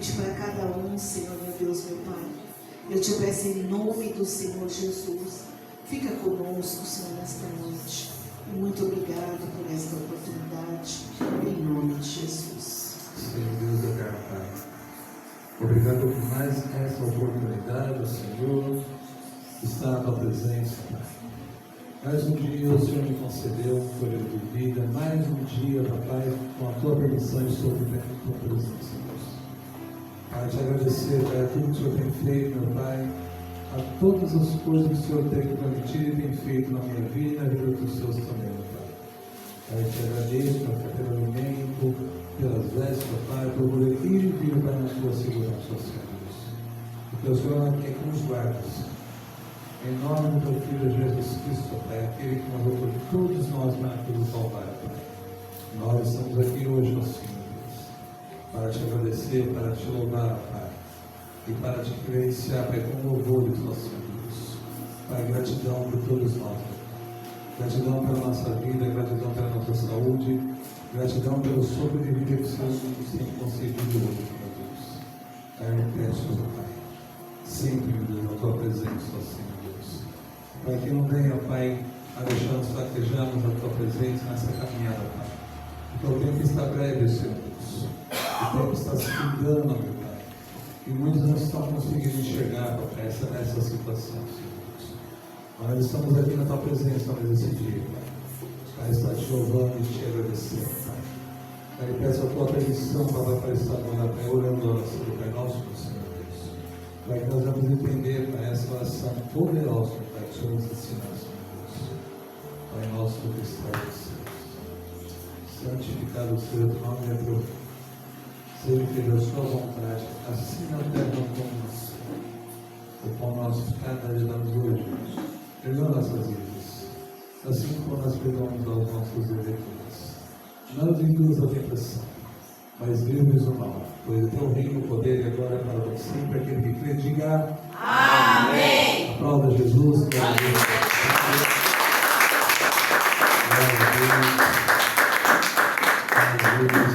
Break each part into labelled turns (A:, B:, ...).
A: convite para cada um, Senhor, meu Deus, meu Pai. Eu te peço em nome do Senhor Jesus, fica conosco, Senhor, nesta noite. E muito obrigado por esta oportunidade, em nome de Jesus.
B: Senhor Deus eterno, Pai, obrigado por mais essa oportunidade, Senhor, estar na tua presença, Pai. Mais um dia o Senhor me concedeu um colher de vida, mais um dia, Papai, com a tua permissão e estou vivendo a tua presença, Deus. Pai, te agradecer, Pai, a tudo que o Senhor tem feito, meu Pai, a todas as coisas que o Senhor tem prometido e tem feito na minha vida e na vida dos seus também, meu Pai. Pai, te agradeço, Pai, pelo alimento, pelas vestes, Pai, por poder ir e vir, Pai, na tua segurança, Senhor Deus. Porque o Senhor é que nos guarda, em nome do teu Filho Jesus Cristo, Pai, aquele que morreu por todos nós na cruz do Calvário, Pai. Nós estamos aqui hoje, ó Senhor Deus, para te agradecer, para te louvar, Pai, e para te credenciar, Pai, com louvores, ó Senhor Deus. Pai, gratidão por todos nós, Pai. Gratidão pela nossa vida, gratidão pela nossa saúde, gratidão pelo sopro de vida que o Senhor nos tem concedido hoje, meu Deus. Pai, eu peço, Pai, sempre, meu Deus, na tua presença, ó Senhor. Pai, que não venha, Pai, a deixar-nos fraquejarmos na tua presença nessa caminhada, Pai. Porque o tempo está breve, Senhor Deus. O tempo está se findando, meu Pai. E muitos não estão conseguindo enxergar, Pai, essa situação, Senhor Deus. Mas nós estamos aqui na tua presença nesse dia, Pai. Pai, está te louvando e te agradecendo, Pai. Pai, peço a tua permissão para aparecer agora, Pai, orando a oração do Pai Nosso, Senhor Deus. Pai, que nós vamos entender, Pai, essa oração poderosa, Pai, que o Senhor nos ensina, Senhor Deus. Pai nosso que estás nos céus, santificado seja o teu nome, meu Deus. Seja feita a sua vontade, assim na terra como no céu. O pão nosso de cada dia dá-nos hoje. Perdoa nossas vidas, assim como nós perdoamos aos nossos devedores. Não nos induz a tentação, mas livre-nos do mal. Pois o teu reino, o poder e a glória para todo sempre. Aquele que crê, diga amém. Aplauda Jesus. Glória a Deus. Glória a Deus.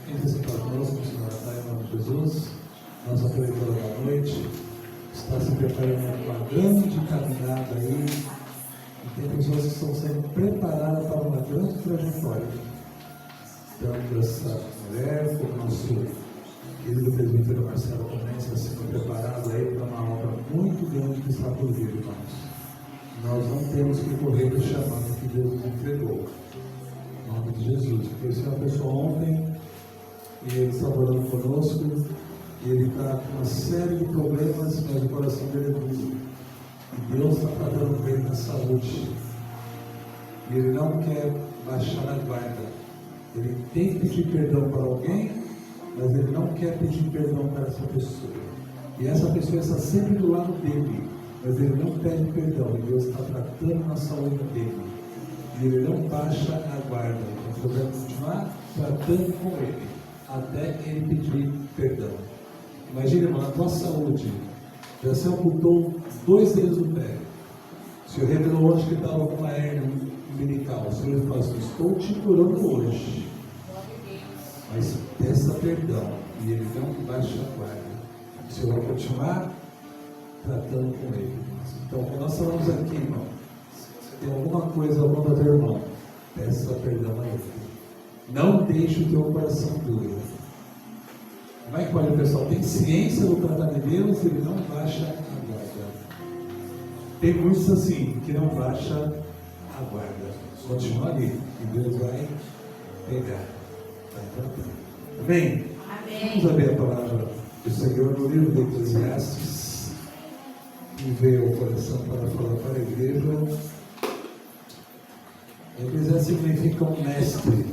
B: Entre-se conosco, Senhor, Pai, em nome de Jesus. Nossa coletora da noite está se preparando para uma grande caminhada aí. E tem pessoas que estão sendo preparadas para uma grande trajetória. Tanto essa mulher como o nosso querido presbítero Marcelo também está sendo preparado aí para uma obra muito grande que está por vir, irmãos. Nós não temos que correr do chamado que Deus nos entregou. Em nome de Jesus. Eu conheci uma pessoa ontem e ele estava orando conosco e ele está com uma série de problemas, mas o coração dele é duro. E Deus está tratando com ele na saúde. E ele não quer baixar a guarda. Ele tem que pedir perdão para alguém, mas ele não quer pedir perdão para essa pessoa. E essa pessoa está sempre do lado dele, mas ele não pede perdão. E Deus está tratando na saúde dele. E ele não baixa a guarda. Então, vai continuar tratando com ele, até ele pedir perdão. Imagina, irmão, a tua saúde. Já se amputou 2 dedos do pé. O Senhor revelou hoje que estava com uma hérnia umbilical. O Senhor falou assim: estou te curando hoje, mas peça perdão. E ele não baixa a guarda. O Senhor vai continuar tratando com ele. Então, quando nós falamos aqui, irmão, se tem alguma coisa contra teu irmão, peça perdão a ele. Não deixe o teu coração duro. Como é que pode, pessoal? Tem ciência do tratamento de Deus, ele não baixa a guarda. Tem muitos assim, que não baixa a guarda. Continua ali, e Deus vai pegar. Vai tratar. Amém?
C: Amém.
B: Vamos abrir a palavra do Senhor no livro de Eclesiastes. Me veio ao coração para falar para a igreja. Eclesiastes significa um mestre,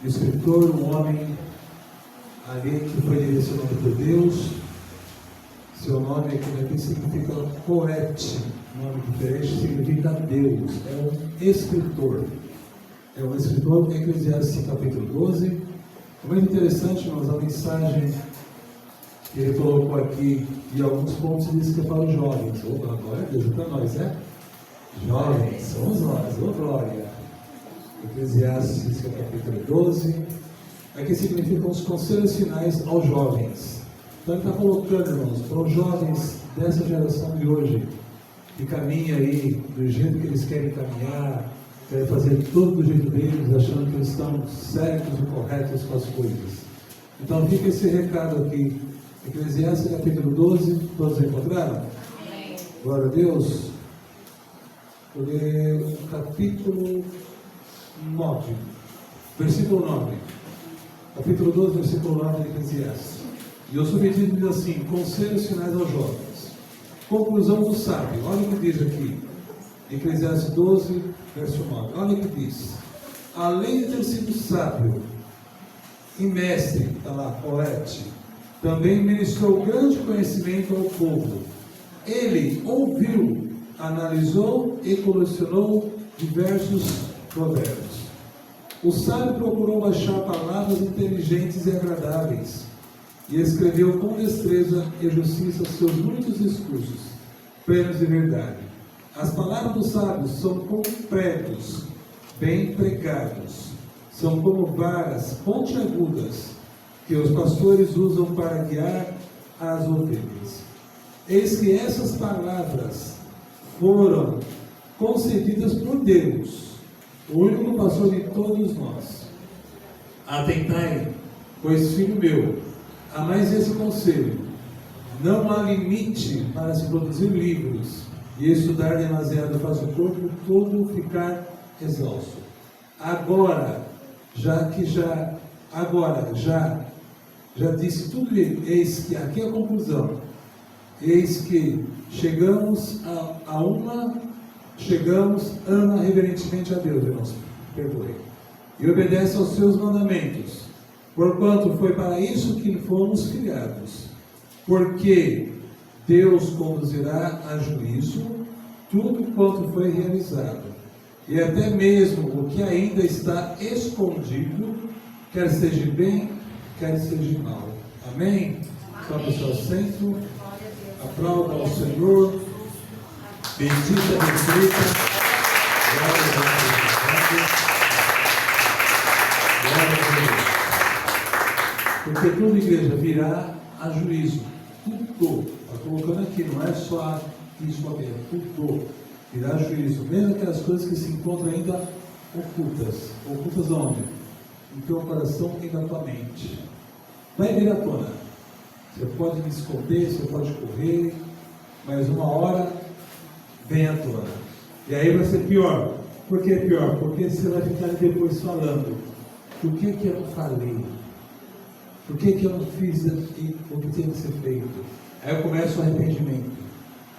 B: um escritor, um homem ali que foi direcionado por Deus. Seu nome aqui significa poete, um nome diferente, significa Deus. É um escritor. É um escritor, Eclesiastes capítulo 12. É muito interessante, irmãos, a mensagem que ele colocou aqui, e alguns pontos diz que é para os jovens. Opa, glória a Deus, é para nós, né? Jovens, somos nós, ô glória. Eclesiastes capítulo 12. Aqui significam os conselhos finais aos jovens. Então ele está colocando, irmãos, para os jovens dessa geração de hoje, que caminha aí do jeito que eles querem caminhar, querem fazer tudo do jeito deles, achando que eles estão certos e corretos com as coisas. Então fica esse recado aqui. Eclesiastes capítulo 12, todos encontraram? Amém. Glória a Deus. Vou ler o capítulo 9, versículo 9. Capítulo 12, versículo 9 de Eclesiastes. E o subtítulo diz assim: Conselhos finais aos jovens. Conclusão do sábio. Olha o que diz aqui. Eclesiastes 12, verso 9. Olha o que diz. Além de ter sido sábio e mestre, está lá, poete, também ministrou grande conhecimento ao povo. Ele ouviu, analisou e colecionou diversos provérbios. O sábio procurou achar palavras inteligentes e agradáveis, e escreveu com destreza e justiça seus muitos discursos, plenos de verdade. As palavras dos sábios são como pregos, bem pregados, são como varas pontiagudas, que os pastores usam para guiar as ovelhas. Eis que essas palavras foram concedidas por Deus, o único pastor de todos nós. Atentai, pois, filho meu, há mais esse conselho: não há limite para se produzir livros, e estudar demasiado faz o corpo todo ficar exausto. Agora já disse tudo ele. Eis que, aqui é a conclusão, eis que ama reverentemente a Deus, irmãos, perdoe, e obedece aos seus mandamentos, porquanto foi para isso que fomos criados, porque Deus conduzirá a juízo tudo quanto foi realizado, e até mesmo o que ainda está escondido, quer seja bem, quer seja mal. Amém? Só para o seu assento, aplauda ao Senhor, bendita e bendita, glória a Deus, porque toda igreja virá a juízo, tudo, está colocando aqui, não é só isso aqui, tudo virá a juízo, mesmo aquelas coisas que se encontram ainda ocultas onde? No teu coração e na tua mente. Vai vir à tona. Você pode me esconder, você pode correr, mas uma hora vem à tona. E aí vai ser pior. Por que pior? Porque você vai ficar depois falando: por que eu não falei? Por que eu não fiz o que tinha que ser feito? Aí começa o arrependimento.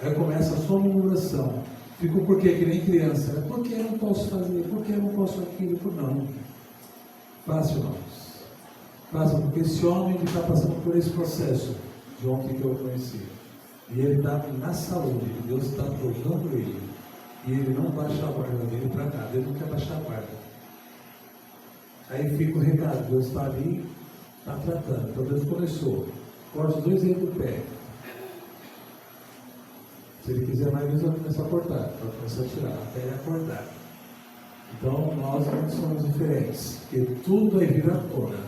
B: Aí começa a sua murmuração. Fico por quê? Que nem criança. Por que eu não posso fazer? Por que eu não posso aquilo? Por não. Faça, irmãos. Faça, porque esse homem está passando por esse processo de ontem que eu conheci. E ele está na saúde. Deus está provando ele. E ele não baixa a guarda dele para cá. Ele não quer baixar a guarda. Aí fica o recado. Deus está ali, está tratando. Então Deus começou. Corta os dois dedos do pé. Se ele quiser mais, Deus vai começar a cortar. Vai começar a tirar. Até ele acordar. Então nós não somos diferentes. Porque tudo vai vir à tona.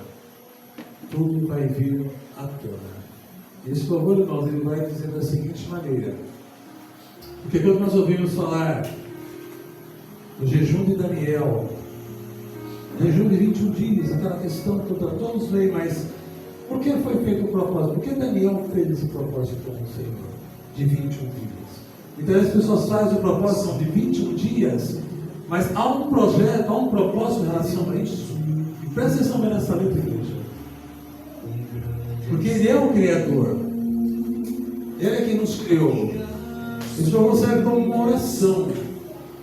B: Tudo vai vir à tona. Esse favor, irmãos, ele vai dizer da seguinte maneira: porque quando nós ouvimos falar do jejum de Daniel, jejum de 21 dias, aquela questão que todos veem, mas por que foi feito o propósito? Por que Daniel fez esse propósito com o Senhor de 21 dias? Então as pessoas fazem o propósito de 21 dias, mas há um projeto, há um propósito em relação a isso. Presta atenção bem nessa letra, igreja. Porque Ele é o Criador. Ele é quem nos criou. Isso para você serve como uma oração,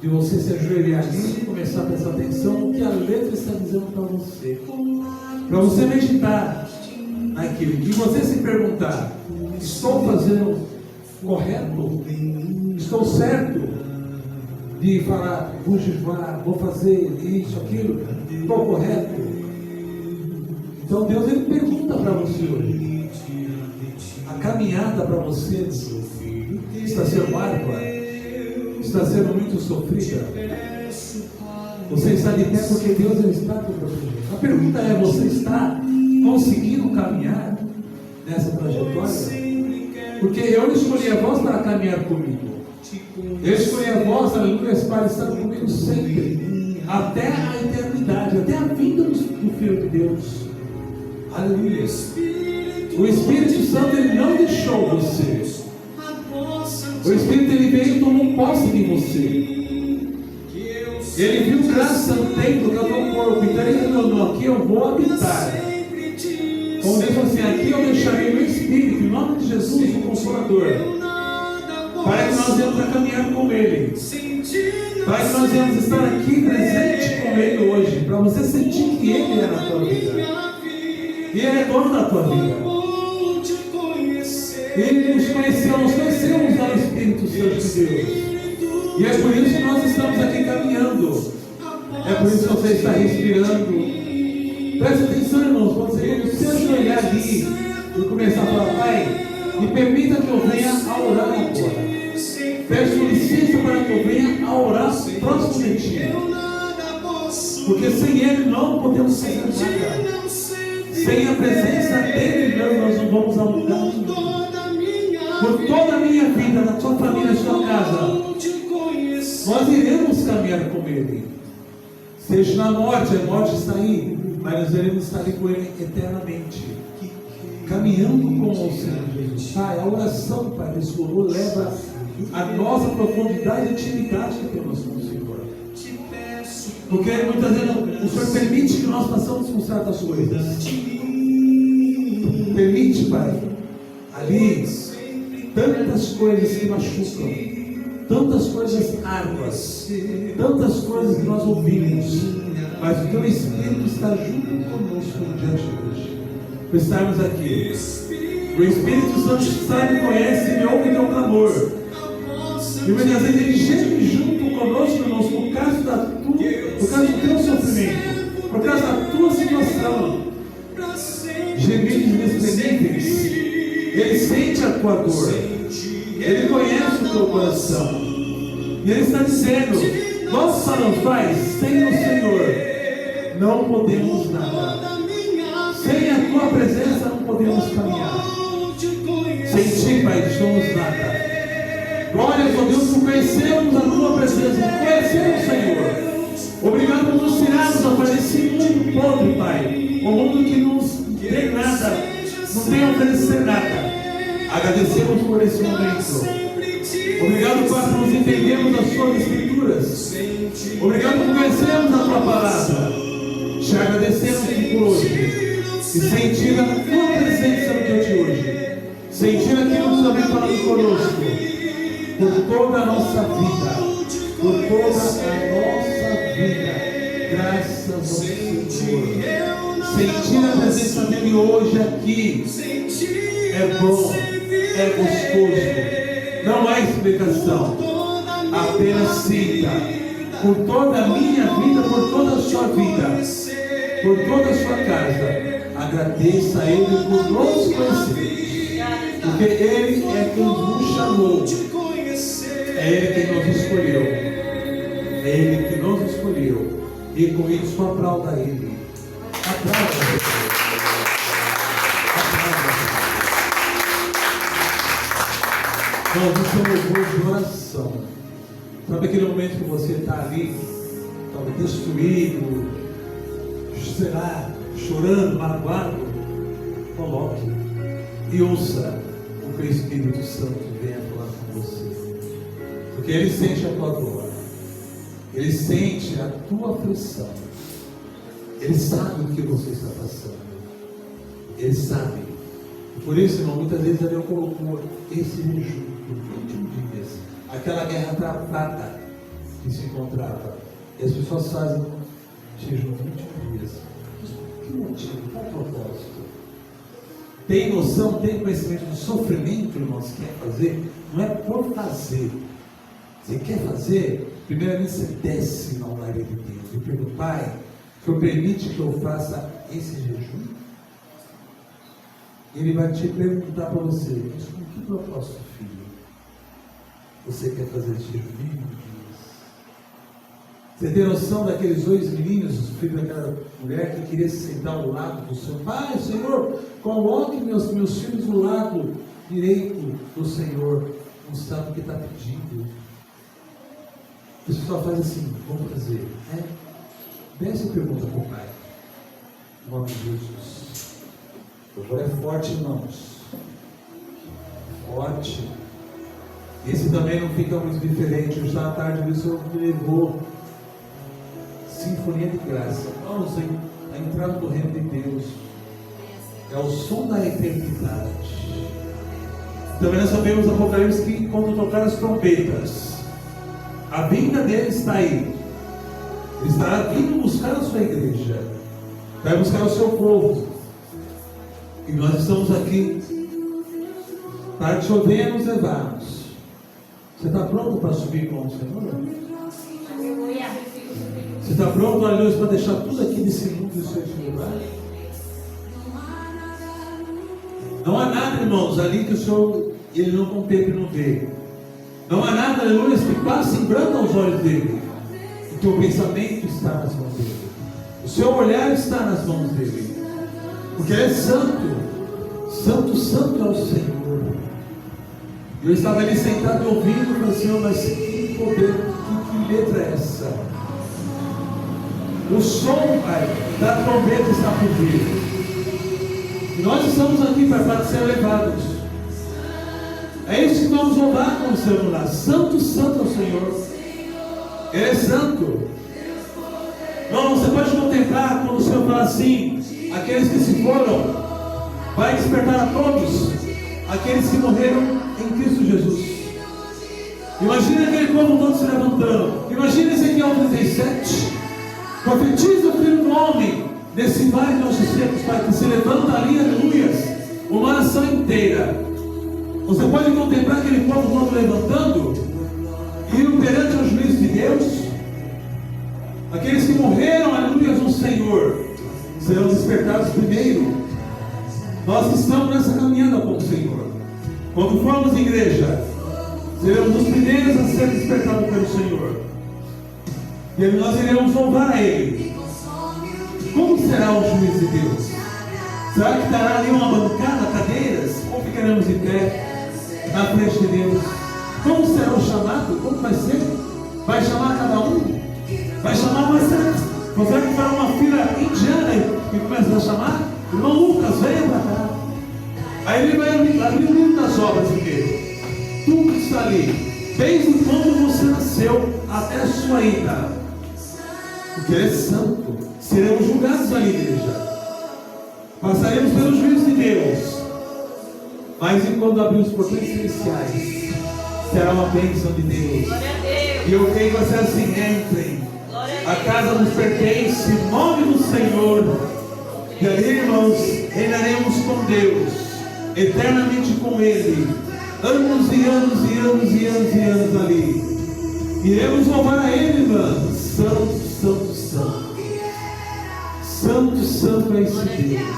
B: de você se ajoelhar ali e começar a prestar atenção no que a letra está dizendo para você. Para você meditar naquilo. E você se perguntar: estou fazendo correto? Estou certo de falar, vou jejuar, vou fazer isso, aquilo? Estou correto? Então Deus, Ele pergunta para você hoje: a caminhada para você está sendo árdua? Está sendo muito sofrida? Você está de pé porque Deus, Ele está te protegendo. A pergunta é: você está conseguindo caminhar nessa trajetória? Porque eu escolhi a vós para caminhar comigo. Eu escolhi a vós, aleluia, para estar comigo sempre, até a eternidade, até a vinda do Filho de Deus. Aleluia. O Espírito Santo, ele não deixou você. O Espírito, ele veio e tomou posse de você. Ele viu graça no templo, que é o teu corpo. Então ele falou: aqui eu vou habitar. Como Deus falou assim: aqui eu deixarei o Espírito, em nome de Jesus, o Consolador, para que nós venhamos a caminhar com Ele, para que nós venhamos estar aqui presente com Ele hoje, para você sentir que Ele é na tua vida, e Ele é dono da tua vida. Ele nos conhecemos ao Espírito Santo de Deus. E é por isso que nós estamos aqui caminhando. É por isso que você está respirando. Preste atenção, irmãos. Quando você ajoelhar ali e começar a falar: Pai, me permita que eu venha a orar agora. Peço licença para que eu venha a orar próximo de Ti. Porque sem Ele não podemos fazer nada. Sem a presença dEle, nós não vamos a lugar nenhum. Por toda a minha vida, na tua família, na sua casa, nós iremos caminhar com Ele. Seja na morte, a morte está aí, mas nós iremos estar ali com Ele eternamente, caminhando com o Senhor Jesus. Pai, a oração, Pai, desse louvor leva a nossa profundidade e intimidade que temos com o Senhor. Porque muitas vezes o Senhor permite que nós passamos por certas coisas. Permite, Pai, ali tantas coisas que machucam, tantas coisas árduas, tantas coisas que nós ouvimos, mas o Teu Espírito está junto conosco no dia de hoje, por estarmos aqui. O Espírito Santo sabe, conhece e ouve o teu clamor, e muitas vezes Ele geme junto conosco, irmãos, por causa do teu sofrimento, por causa da tua situação. Gemidos inexprimíveis. Ele sente a tua dor, Ele conhece o teu coração, e Ele está dizendo: nós falamos: Pai, sem o Senhor não podemos nada, sem a tua presença não podemos caminhar, sem Ti, Pai, somos nada. Glória a Deus por conhecermos a tua presença, por conhecermos o Senhor. Obrigado por nos tirarmos, ó Pai, desse mundo podre, Pai, um mundo que não tem nada, não tem a oferecer nada. Agradecemos por esse momento. Obrigado, Pai, por nos entendermos as Suas Escrituras. Obrigado por conhecermos a Tua palavra. Te agradecemos por hoje, e sentir a Tua presença no dia de hoje, sentir aquilo que também falando conosco, por toda a nossa vida, por toda a nossa vida. Graças ao Senhor. Sentir a presença dEle hoje aqui é bom, é gostoso, não há explicação, apenas sinta, por toda a minha vida, por toda a sua vida, por toda a sua casa. Agradeça a Ele por nos conhecer, porque Ele é quem nos chamou, é Ele quem nos escolheu, é Ele que nos escolheu, e com isso aplauda Ele. Aplauda. Nós estamos hoje de oração. Sabe aquele momento que você está ali, talvez destruído, será, chorando, magoado? Coloque e ouça o que o Espírito Santo venha falar com você. Porque Ele sente a tua dor, Ele sente a tua aflição, Ele sabe o que você está passando, Ele sabe. Por isso, irmão, muitas vezes Ele colocou esse jejum por 21 dias, aquela guerra travada que se encontrava, e as pessoas fazem jejum 21 dias. Que motivo? Qual propósito? Tem noção, tem conhecimento do sofrimento, irmãos, que quer fazer? Não é por fazer. Você quer fazer? Primeiramente você desce na oração de Deus e pergunta: Pai, o Senhor permite que eu faça esse jejum? Ele vai te perguntar para você: mas com que propósito, filho? Você quer fazer esse jejum 21 dias? Você tem noção daqueles 2 meninos, os filhos daquela mulher que queria se sentar ao lado do Senhor? Pai, Senhor, coloque meus filhos do lado direito do Senhor. Não sabe o que está pedindo. O pessoal faz assim, vamos fazer. Desce e pergunta para o Pai. Em nome de Jesus. É forte, irmãos. Forte. Esse também não fica muito diferente. Hoje à tarde o Senhor me levou. Sinfonia de graça. Vamos a entrada do reino de Deus. É o som da eternidade. Também nós sabemos no Apocalipse que quando tocar as trombetas, a vinda dele está aí. Ele estará vindo buscar a sua igreja. Vai buscar o seu povo. E nós estamos aqui para te ouvir e nos levarmos. Você está pronto para subir com o Senhor? Você está pronto, aleluia, para deixar tudo aqui nesse mundo e o Senhor te levar? Não há nada, irmãos, ali que o Senhor ele não contemple e não vê. Não há nada, aleluia, que passe em branco aos olhos dele. O teu pensamento está nas mãos dele. O seu olhar está nas mãos dele. Porque ele é santo. Santo, santo é o Senhor. Eu estava ali sentado ouvindo e falei, Senhor, mas que poder, que letra é essa? O som, Pai, da trombeta está por vir. E nós estamos aqui para ser levados. É isso que vamos louvar com o Senhor lá. Santo, santo é o Senhor. Ele é santo. Não, você pode contemplar quando o Senhor fala assim: aqueles que se foram, vai despertar a todos aqueles que morreram em Cristo Jesus. Imagina aquele povo todo se levantando. Imagina Ezequiel 37. Profetiza o Filho do Homem nesse vale de ossos secos, Pai, que se levanta ali, aleluias, uma nação inteira. Você pode contemplar aquele povo todo levantando e indo perante o juízo de Deus. Aqueles que morreram, aleluias, no Senhor serão despertados primeiro. Nós estamos nessa caminhada com o Senhor. Quando formos igreja, seremos os primeiros a ser despertados pelo Senhor. E nós iremos louvar a Ele. Como será o juízo de Deus? Será que estará ali uma bancada, cadeiras? Ou ficaremos em pé na frente de Deus? Como será o chamado? Como vai ser? Vai chamar cada um? Vai chamar mais certo? Você que fará uma fila indiana e começa a chamar? Irmão Lucas, venha para cá. Aí ele vai abrir o livro das obras primeiro. Tudo está ali. Desde quando você nasceu até a sua ida. Porque Ele é santo. Seremos julgados ali, igreja. Passaremos pelo juízo de Deus. Mas enquanto abrir os portões celestiais, será uma bênção de Deus. E eu creio que vai ser assim: entrem. A casa nos pertence, em nome do Senhor. E ali, irmãos, reinaremos com Deus, eternamente com Ele, anos e anos e anos e anos e anos ali. Iremos louvar a Ele, irmãos. Santo, santo, santo. Santo, santo é esse Deus.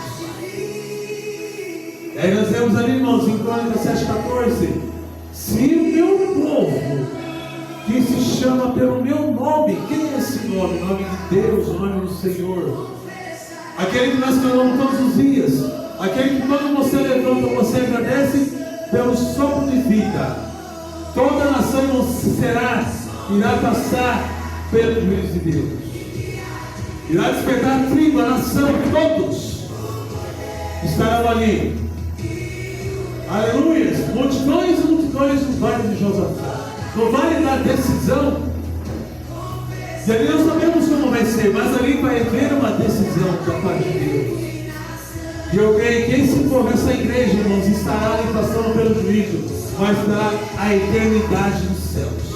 B: E aí nós vemos ali, irmãos, em Crônicas 7,14: se o meu povo, que se chama pelo meu nome, quem é esse nome? O nome de Deus, o nome do Senhor. Aquele que nós clamamos todos os dias. Aquele que quando você levanta, você agradece pelo sopro de vida. Toda a nação irá passar pelo juízo de Deus. Irá despertar a tribo, a nação, todos estarão ali. Aleluia! Multidões e multidões no vale de Josafá. No vale da decisão. E ali nós sabemos como vai ser, mas ali vai haver uma decisão da parte de Deus. E eu creio que esse povo, essa igreja, irmãos, estará ali passando pelo juízo, mas terá a eternidade nos céus.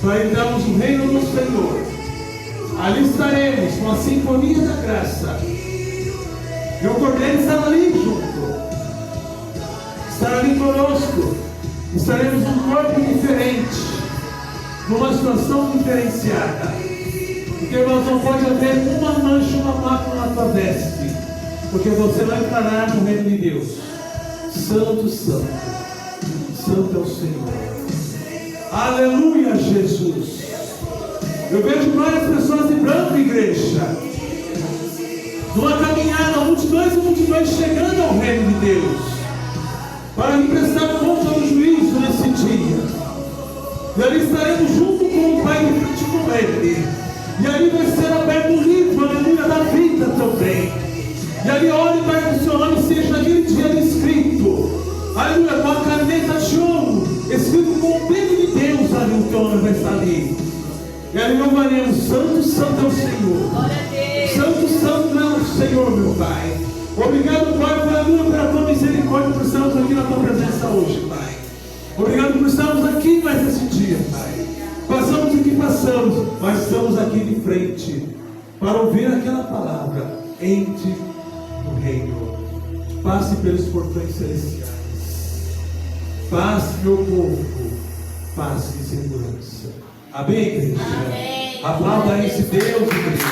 B: Para entrarmos no reino do Senhor. Ali estaremos com a sinfonia da graça. E o Cordeiro estará ali junto. Estará ali conosco. Estaremos num corpo diferente, numa situação diferenciada. Porque irmãos, não pode haver uma mancha, uma mácula na tua veste. Porque você vai entrar no reino de Deus. Santo, santo. Santo é o Senhor. Aleluia, Jesus. Eu vejo várias pessoas de branco, igreja, numa caminhada, multidões e multidões chegando ao reino de Deus, para lhe prestar conta do juízo nesse dia. E ali estaremos junto com o Pai de frente com Ele. E ali vai ser aberto o livro, aleluia, da vida também. E ali olhe para que o seu nome seja naquele dia escrito, aleluia, com a caneta de ouro, escrito com o dedo de Deus, ali o teu nome vai estar ali. E ali louvaremos, santo, santo é o Senhor. Santo, santo é o Senhor, meu Pai. Obrigado, Pai, aleluia, pela tua misericórdia, por estarmos aqui na tua presença hoje, Pai. Obrigado por estarmos aqui mais esse dia, Pai. Passamos o que passamos, mas estamos aqui de frente para ouvir aquela palavra. Entre no reino, passe pelos portões celestiais, passe, meu povo, passe em segurança. Amém, igreja? Amém. Aplauda esse Deus, igreja.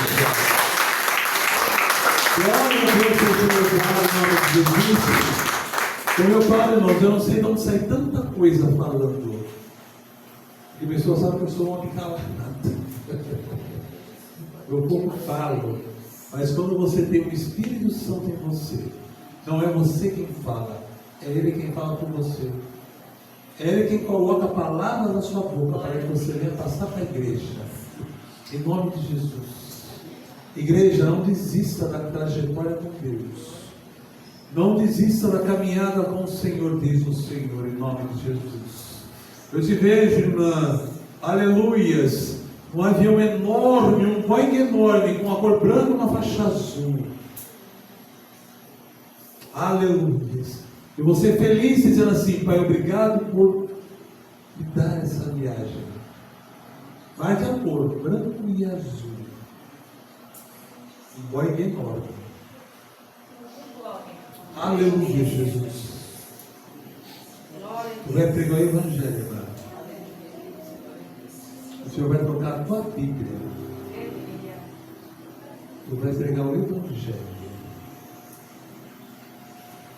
B: Glória a Deus, Senhor, em nome de Jesus. Como eu falo, irmãos, eu não sei de onde sai tanta coisa falando. E a pessoa sabe que eu sou um homem calado. Eu pouco falo. Mas quando você tem o Espírito Santo em você, não é você quem fala, é Ele quem fala por você. É Ele quem coloca palavras na sua boca para que você venha passar para a igreja. Em nome de Jesus. Igreja, não desista da trajetória com Deus. Não desista da caminhada com o Senhor, diz o Senhor, em nome de Jesus. Eu te vejo, irmã, aleluias, um avião enorme, um Boeing enorme, com uma cor branca e uma faixa azul. Aleluias. E você feliz dizendo assim: Pai, obrigado por me dar essa viagem. Marque a cor, branco e azul. Um Boeing enorme. Aleluia, Jesus. Tu vai pregar o Evangelho, irmão. O Senhor vai tocar a tua Bíblia. Tu vai pregar o Evangelho.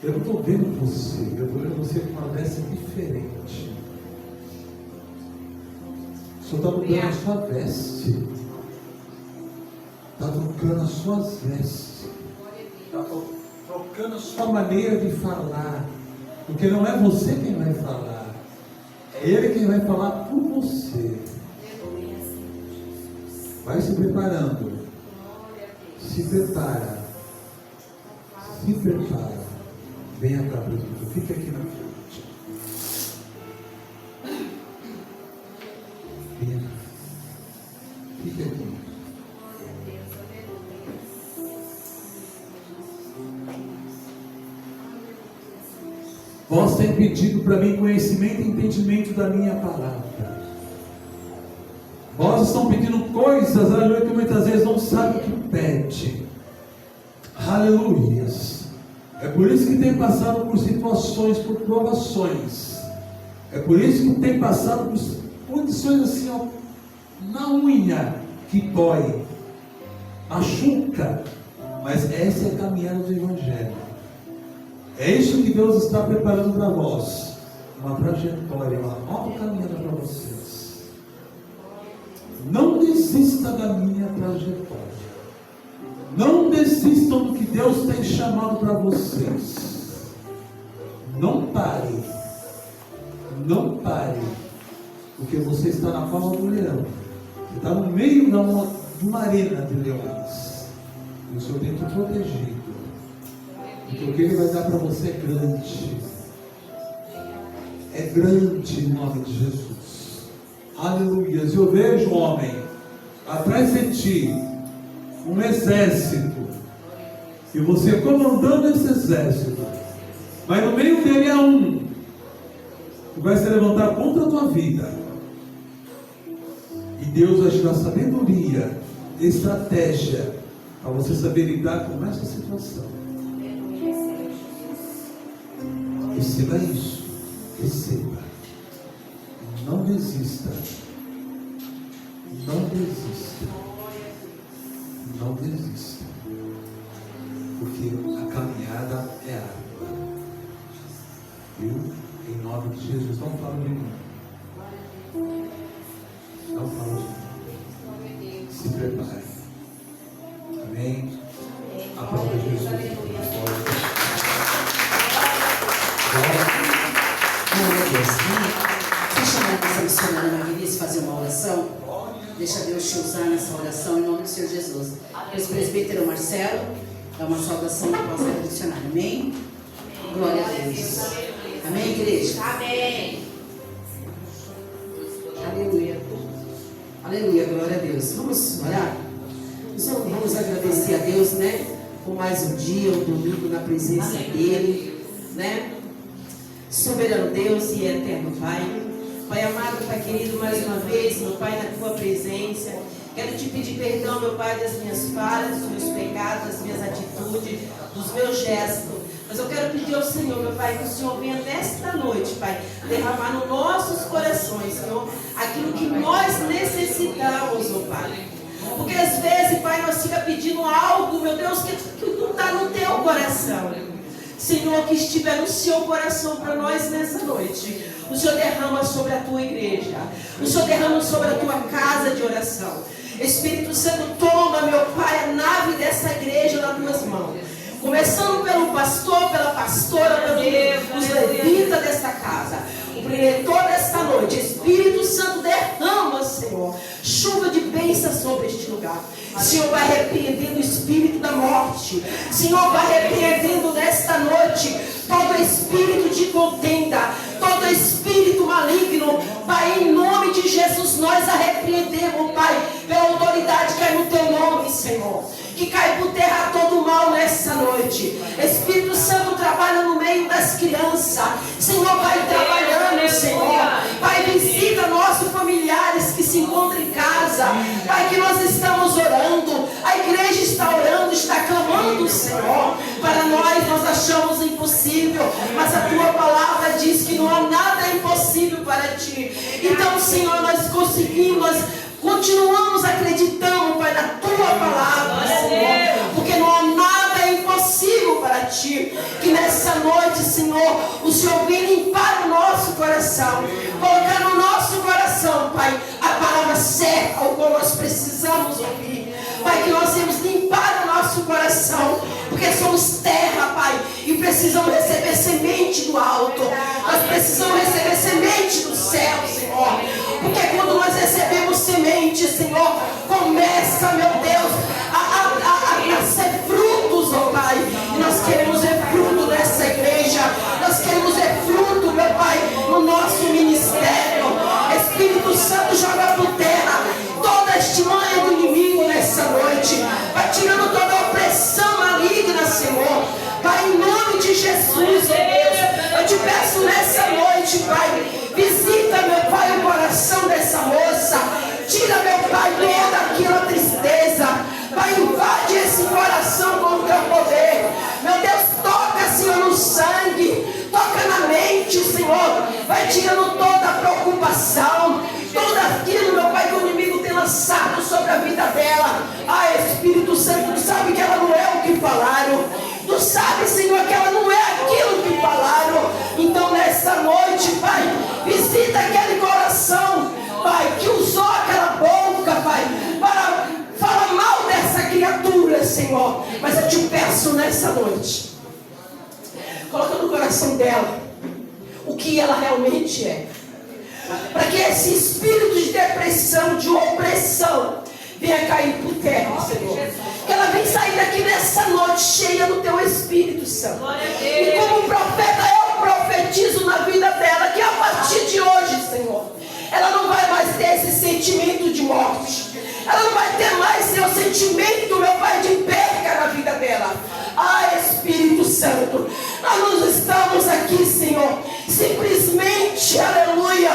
B: Eu não estou vendo você, eu estou vendo você com uma veste diferente. O Senhor está mudando a sua veste. Está trocando as suas vestes. Está trocando a sua maneira de falar. Porque não é você quem vai falar. É Ele quem vai falar por você. Vai se preparando. Se prepara. Se prepara. Venha cá, presbítero. Fica aqui na frente. Venha cá. Fica aqui. Vós tem pedido para mim conhecimento e entendimento da minha palavra. Vós estão pedindo coisas, aleluia, que muitas vezes não sabe o que pede. Aleluias. É por isso que tem passado por situações, por provações. É por isso que tem passado por condições assim, ó, na unha, que dói, machuca. Mas essa é a caminhada do Evangelho. É isso que Deus está preparando para nós. Uma trajetória, uma nova caminhada para vocês. Não desista da minha trajetória. Não desistam do que Deus tem chamado para vocês. Não pare. Não pare. Porque você está na palma do leão. Você está no meio de uma arena de leões. E o Senhor tem te protegido. Porque o que Ele vai dar para você é grande. É grande em nome de Jesus. Aleluia. Eu vejo, homem, atrás de ti, um exército. E você comandando esse exército. Mas no meio dele há um que vai se levantar contra a tua vida. E Deus vai te dar sabedoria, estratégia, para você saber lidar com essa situação. Receba isso. Receba. Não desista. Não desista. Não desista. Porque a caminhada é árdua. Viu? Em nome de Jesus. Não fala de mim. Não fala de mim. se prepare. Amém? Aplauda Jesus.
C: Glória a Deus. Vou chamar essa missionária Magnese fazer uma oração. Deixa Deus te usar nessa oração em nome do Senhor Jesus. Deus presbítero Marcelo, dá uma saudação após a missionária. Amém? Glória a Deus. Amém, igreja?
D: Amém.
C: Aleluia. Aleluia, glória a Deus. Vamos orar? Vamos agradecer a Deus, né? Por mais um dia, um domingo na presença dEle, né? Soberano Deus e eterno Pai. Pai amado, Pai querido, mais uma vez, meu Pai, na Tua presença. Quero te pedir perdão, meu Pai, das minhas falhas, dos meus pecados, das minhas atitudes, dos meus gestos. Mas eu quero pedir ao Senhor, meu Pai, que o Senhor venha nesta noite, Pai, derramar nos nossos corações, Senhor, aquilo que nós necessitamos, meu Pai. Porque às vezes, Pai, nós ficamos pedindo algo, meu Deus, que não está no Teu coração. Senhor, que estiver no Seu coração para nós nessa noite. O Senhor derrama sobre a Tua igreja. O Senhor derrama sobre a Tua casa de oração. Espírito Santo, toma, meu Pai, a nave dessa igreja nas Tuas mãos. Começando pelo pastor, pela pastora, pelos levitas desta casa. O diretor desta noite. Espírito Santo, derrama, Senhor, chuva de bênção sobre este lugar. Senhor, vai repreendendo o espírito da morte. Senhor, vai repreendendo nesta noite todo espírito de contenda, todo espírito maligno. Pai, em nome de Jesus, nós a repreendemos, Pai, pela autoridade que é no Teu nome, Senhor. Que cai por terra todo o mal nessa noite. Espírito Santo, trabalha no meio das crianças. Senhor, vai trabalhando, Senhor. Pai, visita nossos familiares que se encontram em casa. Pai, que nós estamos orando. A igreja está orando, está clamando, Senhor. Para nós achamos impossível. Mas a Tua palavra diz que não há nada impossível para Ti. Então, Senhor, nós conseguimos, nós continuamos acreditando, Pai, na Tua palavra, Senhor, porque não há nada impossível para Ti. Que nessa noite, Senhor, o Senhor vem limpar o nosso coração, colocar no nosso coração, Pai, a palavra certa, o qual nós precisamos ouvir. Pai, que nós temos limpar o nosso coração, porque somos terra, Pai, e precisamos receber semente do alto. Nós precisamos receber semente do céu, Senhor, porque quando nós recebemos semente, Senhor, começa, meu Deus, a nascer frutos, ó Pai. E nós queremos ver fruto nessa igreja. Nós queremos ver fruto, meu Pai, no nosso ministério. Espírito Santo, joga por terra toda a estimanha do inimigo nessa noite. Vai tirando toda a opressão maligna, Senhor. Pai, em nome de Jesus, ó Deus, eu te peço nessa noite, Pai, visita, meu Pai, o coração dessa moça. Tira, meu Pai, toda aquela tristeza. Pai, invade esse coração com o Teu poder. Meu Deus, toca, Senhor, no sangue. Toca na mente, Senhor. Vai tirando toda a preocupação. Tudo aquilo, meu Pai, que o inimigo tem lançado sobre a vida dela. Ah, Espírito Santo, Tu sabe que ela não é o que falaram. Tu sabe, Senhor, que ela não é aquilo que falaram. Então, nessa noite, Pai, visita aquele coração, Pai, que usou aquela boca, Pai, para falar mal dessa criatura, Senhor. Mas eu te peço nessa noite, coloca no coração dela o que ela realmente é, para que esse espírito de depressão, de opressão, venha cair por terra, Senhor. Que ela venha sair daqui nessa noite cheia do Teu Espírito Santo. E como profeta, eu profetizo na vida dela que a partir de hoje, Senhor, ela não vai mais ter esse sentimento de morte. Ela não vai ter mais seu sentimento, meu Pai, de perca na vida dela. Ah, Espírito Santo, nós estamos aqui, Senhor, simplesmente, aleluia,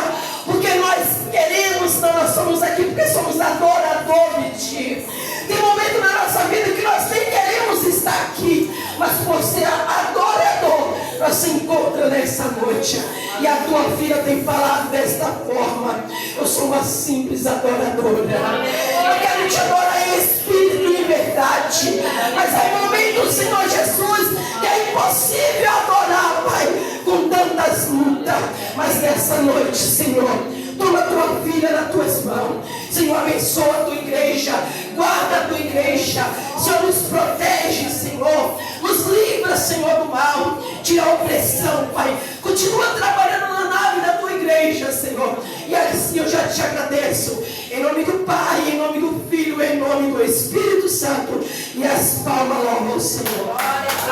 C: porque nós queremos, nós somos aqui porque somos adoradores de Ti. Tem momento na nossa vida que nós nem queremos estar aqui, mas por ser adorador, nós se encontramos nessa noite. E a Tua filha tem falado desta forma: eu sou uma simples adoradora. Eu quero Te adorar em espírito e em verdade. Mas há momentos, Senhor Jesus, que é impossível adorar, Pai, com tantas lutas. Mas nessa noite, Senhor, toma a Tua filha nas Tuas mãos. Senhor, abençoa a Tua igreja. guarda a tua igreja. Senhor, nos protege, Senhor. Nos livra, Senhor, do mal, tira a opressão, Pai. Continua trabalhando na nave da tua igreja, Senhor. E assim eu já te agradeço. Em nome do Pai, em nome do Filho, em nome do Espírito Santo. E as palmas louvam o Senhor. Glória a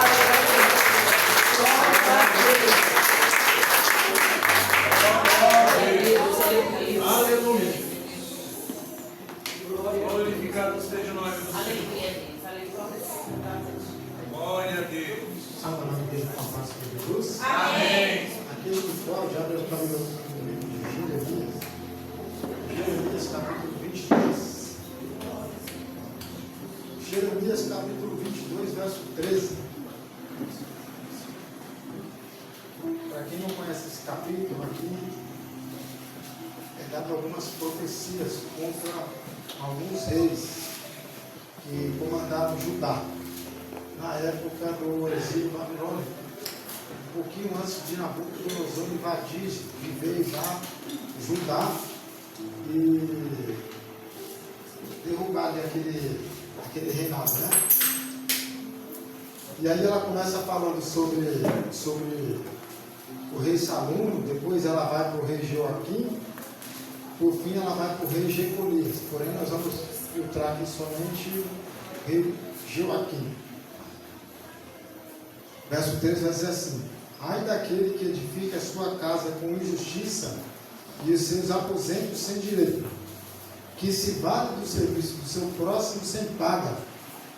C: Deus.
B: Aleluia. Glorificado seja o nome do Senhor. Glória a Deus.
D: Sabe o nome dele com a paz de Jesus?
B: Amém.
D: Aquele ritual já deu para o livro de Jeremias. Jeremias capítulo 22. Jeremias capítulo 22, verso 13. Para quem não conhece esse capítulo aqui, é dado algumas profecias contra alguns reis que comandaram Judá na época do exílio babilônico, um pouquinho antes de Nabucodonosor invadir e veio lá Judá e derrubar ali aquele reinado, né? E aí ela começa falando sobre o rei Salom, depois ela vai para o rei Joaquim, por fim ela vai para o rei Jeconias. Porém nós vamos filtrar aqui somente o rei Joaquim. Verso 13 vai dizer assim: ai daquele que edifica a sua casa com injustiça e os seus aposentos sem direito, que se vale do serviço do seu próximo sem paga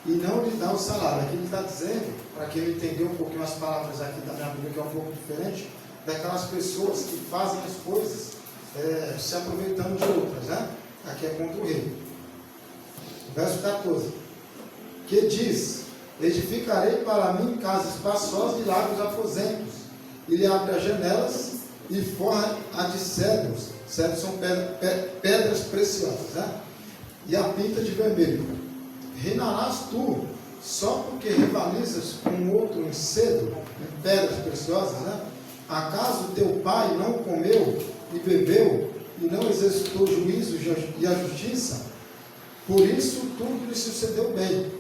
D: e não lhe dá o salário. Aqui ele está dizendo, para quem entender um pouquinho as palavras aqui da minha Bíblia, que é um pouco diferente, daquelas pessoas que fazem as coisas se aproveitando de outras, né? Aqui é contra o rei. Verso 14, que diz: edificarei para mim casa espaçosa e largos aposentos, e lhe abre as janelas e forra a de cedros. Cedros são pedras preciosas, né? E a pinta de vermelho. Reinarás tu só porque rivalizas com outro em cedro, em pedras preciosas, né? Acaso teu pai não comeu e bebeu e não exercitou juízo e a justiça? Por isso tudo lhe sucedeu bem.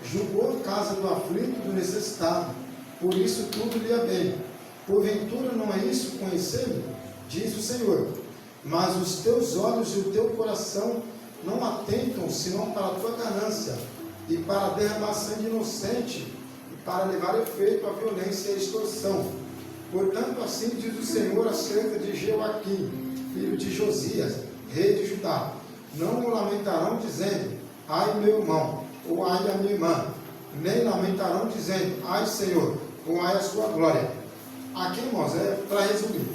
D: Julgou a casa do aflito e do necessitado. Por isso tudo lhe é bem. Porventura não é isso conhecê-lo? Diz o Senhor. Mas os teus olhos e o teu coração não atentam senão para a tua ganância e para derramar sangue inocente e para levar efeito a violência e a extorsão. Portanto, assim diz o Senhor acerca de Joaquim, filho de Josias, rei de Judá: não o lamentarão dizendo, ai meu irmão, ou ai a minha irmã, nem lamentarão dizendo, ai Senhor, ou ai a sua glória. Aqui, irmãos, para resumir,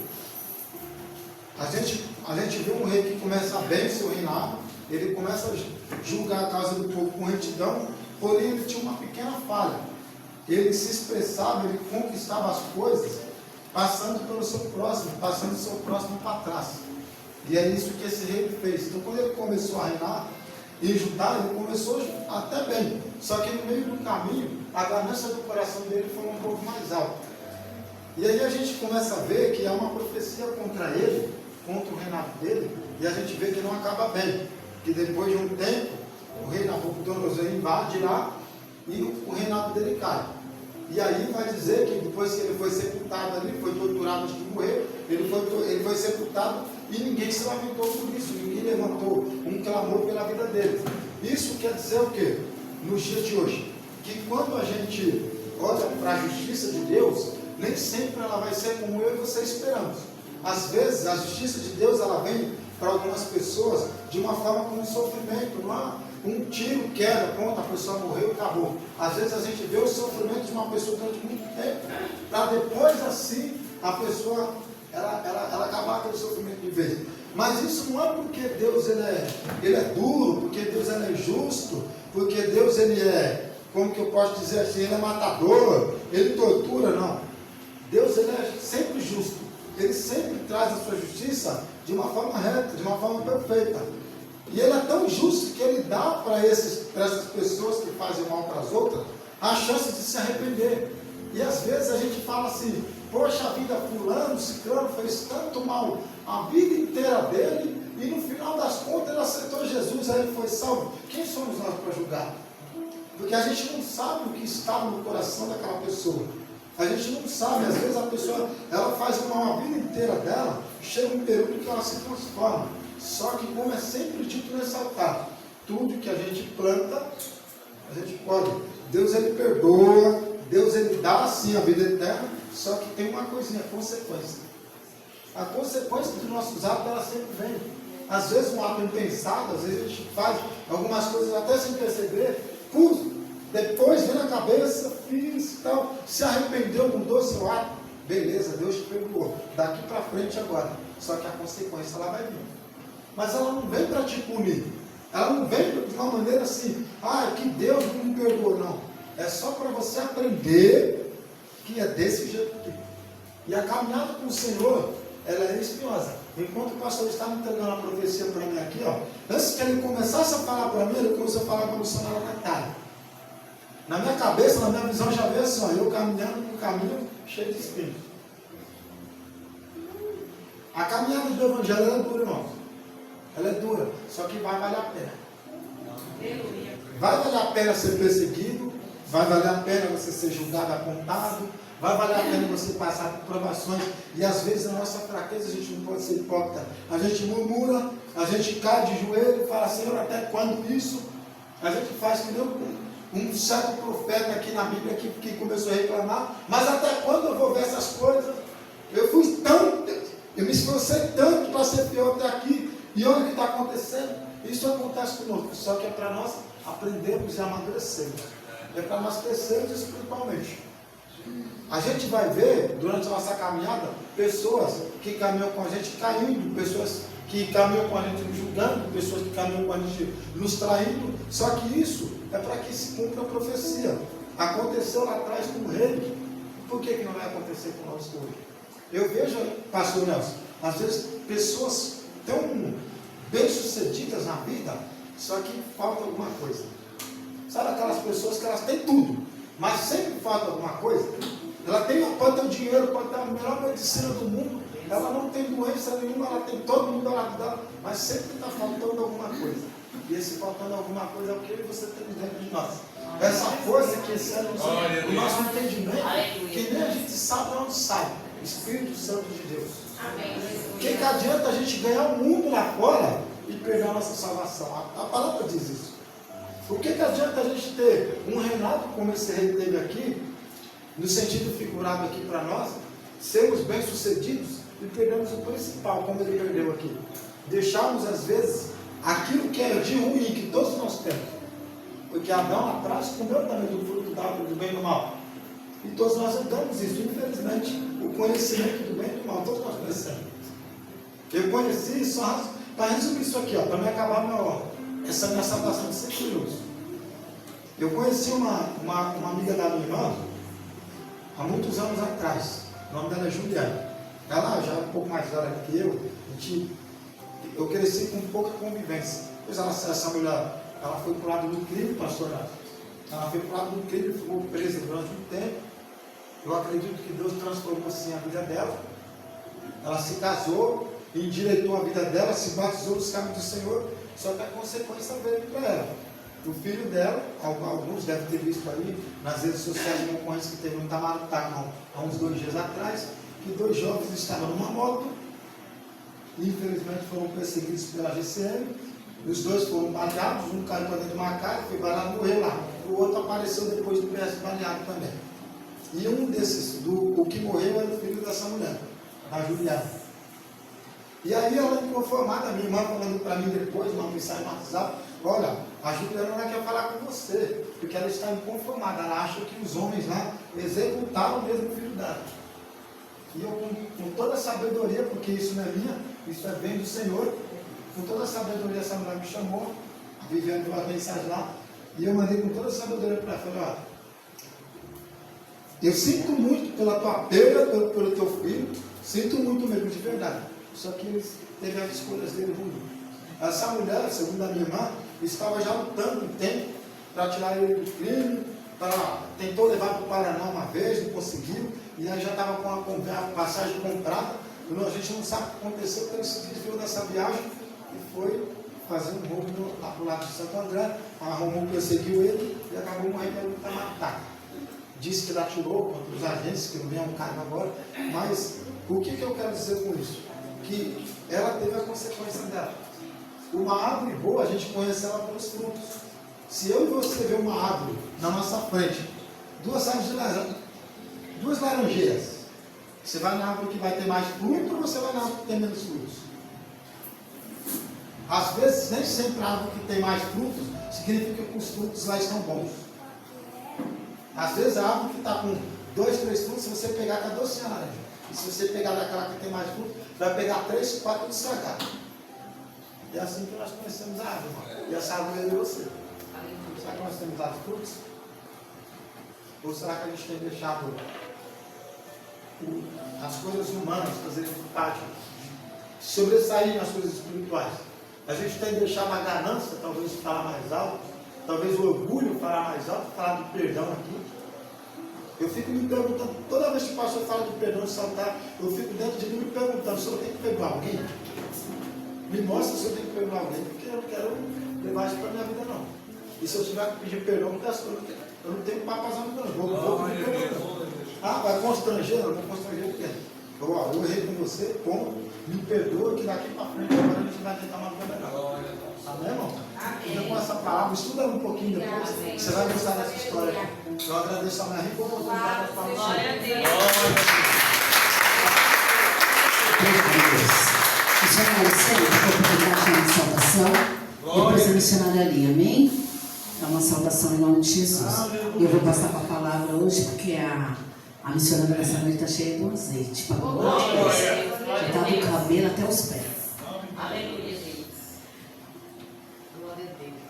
D: a gente vê um rei que começa bem o seu reinado, ele começa a julgar a causa do povo com retidão, porém ele tinha uma pequena falha. Ele se expressava, ele conquistava as coisas, passando pelo seu próximo, passando o seu próximo para trás. E é isso que esse rei fez. Então, quando ele começou a reinar em Judá, ele começou até bem, só que no meio do caminho, a ganância do coração dele foi um pouco mais alta. E aí a gente começa a ver que há uma profecia contra ele, contra o reinado dele, e a gente vê que não acaba bem, que depois de um tempo, o rei Nabucodonosor invade lá, e o reinado dele cai. E aí vai dizer que depois que ele foi sepultado ali, foi torturado antes de morrer, ele foi sepultado e ninguém se lamentou por isso, ninguém levantou um clamor pela vida dele. Isso quer dizer o quê? Nos dias de hoje, que quando a gente olha para a justiça de Deus, nem sempre ela vai ser como eu e você esperamos. Às vezes a justiça de Deus ela vem para algumas pessoas de uma forma como um sofrimento, um tiro, queda, pronto, a pessoa morreu e acabou. Às vezes a gente vê o sofrimento de uma pessoa durante muito tempo, para depois assim a pessoa ela acabar aquele sofrimento de vez. Mas isso não é porque Deus ele é duro, porque Deus ele é injusto, porque Deus ele é, como que eu posso dizer assim, ele é matador, ele tortura, não. Deus ele é sempre justo, ele sempre traz a sua justiça de uma forma reta, de uma forma perfeita. E ele é tão justo que ele dá para essas pessoas que fazem mal para as outras a chance de se arrepender. E às vezes a gente fala assim, poxa vida, fulano, ciclano fez tanto mal a vida inteira dele E no final das contas ele aceitou Jesus, aí ele foi salvo. Quem somos nós para julgar? Porque a gente não sabe o que está no coração daquela pessoa. A gente não sabe, às vezes a pessoa, ela faz uma vida inteira dela, chega um período que ela se transforma. Só que, como é sempre dito nesse altar, tudo que a gente planta, a gente pode. Deus, ele perdoa, Deus, ele dá sim a vida eterna, só que tem uma coisinha, consequência. A consequência dos nossos atos, ela sempre vem. Às vezes um ato impensado, às vezes a gente faz algumas coisas até sem perceber, depois vem na cabeça, fiz e tal, se arrependeu, mudou seu ato, beleza, Deus te perdoou, daqui para frente agora, só que a consequência ela vai vir, mas ela não vem para te punir, ela não vem de uma maneira assim, que Deus não me perdoou, não, é só para você aprender que é desse jeito aqui, e a caminhada com o Senhor, ela é espinhosa. Enquanto o pastor está me entregando a profecia para mim aqui, antes que ele começasse a falar para mim, ele começou a falar para o missionário Natália. Na minha cabeça, na minha visão, já veio assim, eu caminhando no caminho cheio de espinhos. A caminhada do Evangelho ela é dura, irmão. Ela é dura, só que vai valer a pena. Vai valer a pena ser perseguido, vai valer a pena você ser julgado, apontado, vai valer a pena você passar por provações, e às vezes a nossa fraqueza, a gente não pode ser hipócrita. A gente murmura, a gente cai de joelho e fala, Senhor, até quando isso? A gente faz que nem um certo profeta aqui na Bíblia que começou a reclamar, mas até quando eu vou ver essas coisas? Eu me esforcei tanto para ser pior até aqui, e olha o que está acontecendo. Isso acontece conosco, só que é para nós aprendermos e amadurecermos, é para nós crescermos espiritualmente. A gente vai ver, durante a nossa caminhada, pessoas que caminham com a gente caindo, pessoas que caminham com a gente nos julgando, pessoas que caminham com a gente nos traindo, só que isso é para que se cumpra a profecia. Aconteceu lá atrás com o rei, por que não vai acontecer conosco hoje? Eu vejo, pastor Nelson, às vezes pessoas tão bem-sucedidas na vida, só que falta alguma coisa. Sabe aquelas pessoas que elas têm tudo, mas sempre falta alguma coisa? Ela pode ter o dinheiro, pode ter a melhor medicina do mundo, ela não tem doença nenhuma, ela tem todo mundo ao lado dela, mas sempre está faltando alguma coisa. E esse faltando alguma coisa é o que você tem dentro de nós. Essa força que excede o nosso entendimento, que nem a gente sabe onde sai. Espírito Santo de Deus. O que adianta a gente ganhar o mundo lá fora e perder a nossa salvação? A palavra diz isso. O que adianta a gente ter um reinado como esse rei teve aqui, no sentido figurado aqui para nós, sermos bem-sucedidos e perdermos o principal, como ele perdeu aqui. Deixarmos, às vezes, aquilo que é de ruim, que todos nós temos. Porque Adão lá atrás comeu também do fruto da árvore do bem e do mal. E todos nós andamos isso, infelizmente, o conhecimento do bem e do mal, todos nós conhecemos. Eu conheci só para resumir isso aqui, para me acabar essa minha salvação de ser curioso. Eu conheci uma amiga da minha irmã, há muitos anos atrás, o nome dela é Juliana. Ela já é um pouco mais velha que eu cresci com pouca convivência. Pois essa mulher, ela foi para o lado do crime, pastor. Ela foi para o lado do crime, ficou presa durante um tempo. Eu acredito que Deus transformou assim a vida dela. Ela se casou, endireitou a vida dela, se batizou nos caminhos do Senhor, só que a consequência veio para ela. O filho dela, alguns devem ter visto aí nas redes sociais uma ocorrência que teve um Tamarutá há uns 2 dias atrás, que 2 jovens estavam numa moto, e infelizmente foram perseguidos pela GCM, os 2 foram baleados, um caiu para dentro de uma casa, foi baleado e morreu lá. O outro apareceu depois do PS baleado também. E um desses, o que morreu, era o filho dessa mulher, a Juliana. E aí ela inconformada, minha irmã falando para mim depois, uma mensagem no WhatsApp, olha, a Juliana não quer falar com você, porque ela está inconformada, ela acha que os homens lá executaram mesmo o filho dela. E eu, com toda a sabedoria, porque isso não é minha, isso é bem do Senhor, com toda a sabedoria, essa mulher me chamou, Viviane deu uma mensagem lá, e eu mandei com toda a sabedoria para ela, falei, olha, eu sinto muito pela tua perda, pelo teu filho, sinto muito mesmo, de verdade. Só que eles teve as escolhas dele ruim. Essa mulher, segundo a minha irmã, estava já lutando um tempo para tirar ele do crime, tentou levar para o Paraná uma vez, não conseguiu, e aí já estava com a passagem comprada. A gente não sabe o que aconteceu, porque ele se desviou dessa viagem e foi fazer um roubo lá pro lado de Santo André, arrumou, perseguiu ele e acabou morrendo pelo Itamatá. Disse que ele atirou contra os agentes, que não lembro o cargo agora, mas o que eu quero dizer com isso? Que ela teve a consequência dela. Uma árvore boa, a gente conhece ela pelos frutos. Se eu e você ver uma árvore na nossa frente, duas árvores de laranja, duas laranjeiras, você vai na árvore que vai ter mais fruto ou você vai na árvore que tem menos frutos? Às vezes, nem sempre a árvore que tem mais frutos significa que os frutos lá estão bons. Às vezes a árvore que está com 2, 3 frutos, se você pegar, está doce laranja. E se você pegar daquela que tem mais frutos, vai pegar 3, 4 e estragar. E é assim que nós conhecemos a árvore, irmão. E essa árvore é de você. Será que nós temos dado frutos? Ou será que a gente tem deixado as coisas humanas fazerem parte, sobressair nas coisas espirituais? A gente tem deixado a ganância, talvez, falar mais alto, talvez o orgulho falar mais alto, falar de perdão aqui. Eu fico me perguntando, toda vez que o pastor fala de perdão e saltar, eu fico dentro de mim me perguntando, se eu tenho que perdoar alguém? Me mostra se eu tenho que perdoar alguém, porque eu não quero levar isso para a minha vida, não. E se eu tiver que pedir perdão, eu não tenho papas na vida, não. Vou pedir perdão. Ah, vai constranger? Eu não vou constranger o quê? Eu errei com você, ponto, me perdoa, que daqui para frente agora a gente vai tentar uma vida melhor. Amém, irmão? Então, com essa palavra, estuda um pouquinho depois, você vai gostar dessa história. Eu agradeço a minha rica oportunidade de falar.
E: Glória a Deus.
C: Deixa eu agradecer a oportunidade de salvação. Depois a missionária ali, amém? É uma saudação em nome de Jesus. E eu vou passar para a palavra hoje, porque a missionária dessa noite está cheia de um azeite. Para já está do cabelo até os pés.
E: Aleluia, gente. Glória a Deus.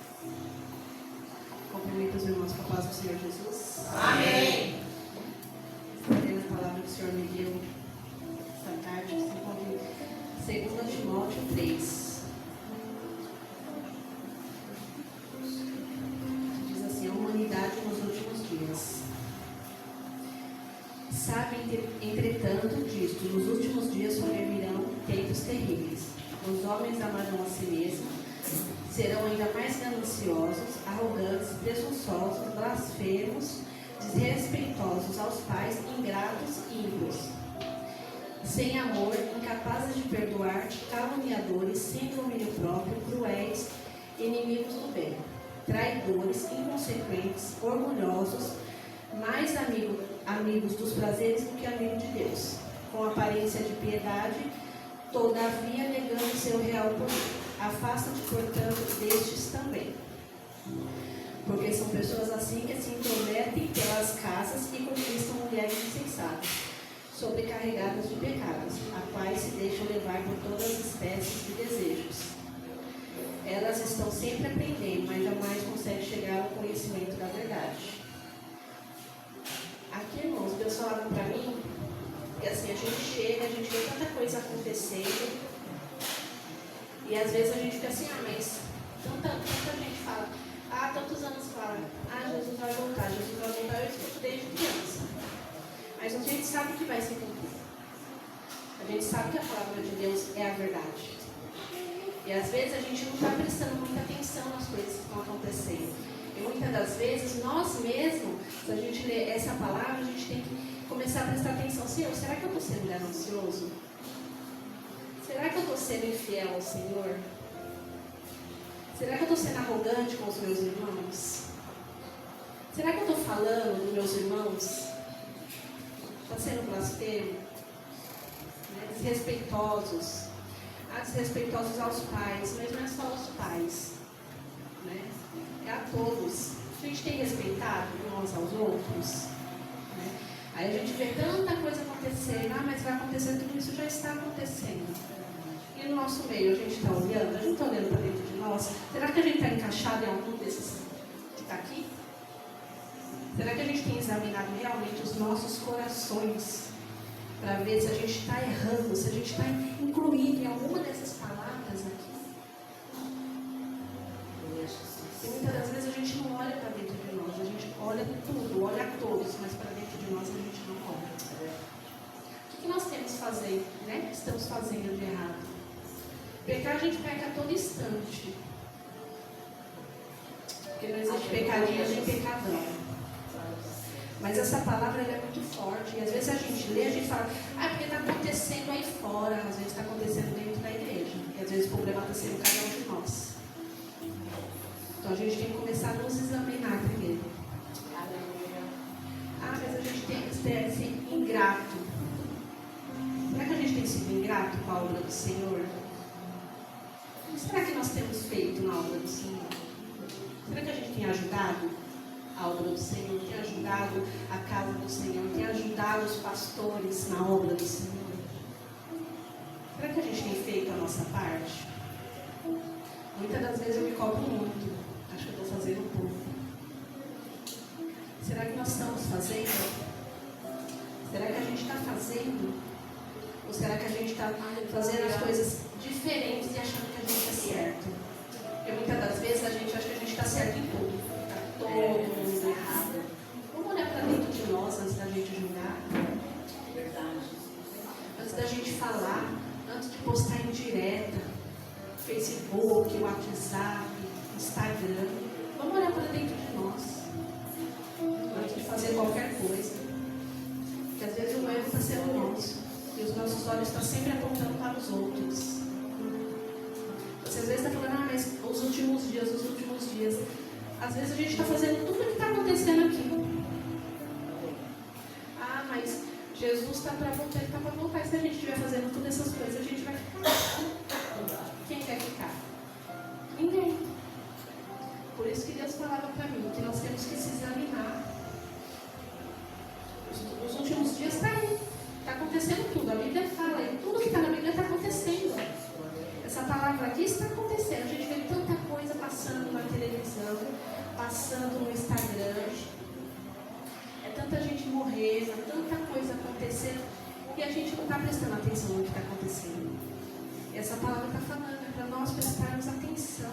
A: Cumprimento os irmãos com a paz do Senhor Jesus.
E: Amém.
A: A palavra que o Senhor me deu esta tarde se encontra em 2 Timóteo 3. Diz assim: a humanidade nos últimos dias. Sabem, entretanto, disto, nos últimos dias sobrevirão tempos terríveis. Os homens amarão a si mesmos, serão ainda mais gananciosos, arrogantes, presunçosos, blasfemos, desrespeitosos aos pais, ingratos e ímpios, sem amor, incapazes de perdoar, caluniadores, sem domínio próprio, cruéis, inimigos do bem, traidores, inconsequentes, orgulhosos, mais amigos dos prazeres do que amigos de Deus, com aparência de piedade, todavia negando seu real poder. Afasta-te, portanto, destes também. Porque são pessoas assim que se intrometem pelas casas e conquistam mulheres insensatas, sobrecarregadas de pecados, a quais se deixam levar por todas as espécies de desejos. Elas estão sempre aprendendo, mas jamais conseguem chegar ao conhecimento da verdade. Aqui, irmãos, Deus falava para mim que assim, a gente chega, a gente vê tanta coisa acontecendo, e às vezes a gente fica assim, mas tanta gente fala, tantos anos fala, Jesus vai voltar, eu escuto desde criança. Mas a gente sabe que vai se cumprir. A gente sabe que a palavra de Deus é a verdade. E às vezes a gente não está prestando muita atenção nas coisas que estão acontecendo. E muitas das vezes, nós mesmos, se a gente lê essa palavra, a gente tem que começar a prestar atenção. Senhor, será que eu estou sendo ganancioso? Será que eu estou sendo infiel ao Senhor? Será que eu estou sendo arrogante com os meus irmãos? Será que eu estou falando dos meus irmãos? Está sendo blasfemo? Desrespeitosos? Desrespeitosos aos pais, mas não é só aos pais, né? É a todos. A gente tem respeitado uns aos outros, né? Aí a gente vê tanta coisa acontecendo, mas vai acontecer, tudo isso já está acontecendo. E no nosso meio, a gente está olhando, a gente está olhando para dentro de nós. Será que a gente está encaixado em algum desses que está aqui? Será que a gente tem examinado realmente os nossos corações para ver se a gente está errando, se a gente está incluído em alguma dessas palavras aqui? E muitas das vezes a gente não olha para dentro de nós, a gente olha tudo, olha a todos, mas para dentro de nós a gente não olha. O que nós temos que fazer, né? O que estamos fazendo de errado?
F: Pecar a gente peca a todo instante. Porque não existe pecadinho nem pecadão. Mas essa palavra ela é muito forte. E às vezes a gente lê, a gente fala, porque está acontecendo aí fora. Às vezes está acontecendo dentro da igreja. E às vezes o problema está sendo cada um de nós. Então a gente tem que começar a nos examinar primeiro. Mas a gente tem que ser ingrato. Será que a gente tem sido ingrato com a obra do Senhor? O que será que nós temos feito na obra do Senhor? Será que a gente tem ajudado a obra do Senhor? Tem ajudado a casa do Senhor? Tem ajudado os pastores na obra do Senhor? Será que a gente tem feito a nossa parte? Muitas das vezes eu me cobro muito. Acho que eu estou fazendo um pouco. Será que nós estamos fazendo? Será que a gente está fazendo? Ou será que a gente está fazendo as coisas diferentes e achando que a gente é certo? Porque muitas das vezes a gente acha que a gente está certo em tudo. Está todo mundo errado. Vamos olhar para dentro de nós antes da gente julgar?
E: Verdade.
F: Antes da gente falar, antes de postar em direta, Facebook, WhatsApp, Instagram. Vamos olhar para dentro de nós. Antes de fazer qualquer coisa. Porque às vezes o erro está sendo nosso. E os nossos olhos estão sempre apontando para os outros. Você às vezes está falando, mas os últimos dias. Às vezes a gente está fazendo tudo o que está acontecendo aqui. Mas Jesus está para voltar, ele está para voltar. E se a gente estiver fazendo todas essas coisas, a gente vai ficar. Quem quer ficar? Ninguém. Por isso que Deus falava para mim, que nós temos que se examinar. Os últimos dias está aí. Está acontecendo tudo. A Bíblia fala, e tudo que está na Bíblia está acontecendo. Essa palavra aqui está acontecendo. A gente vê tanta coisa passando na televisão, passando no Instagram. É tanta gente morrendo, tanta coisa acontecendo, e a gente não está prestando atenção no que está acontecendo. E essa palavra está falando, é para nós prestarmos atenção.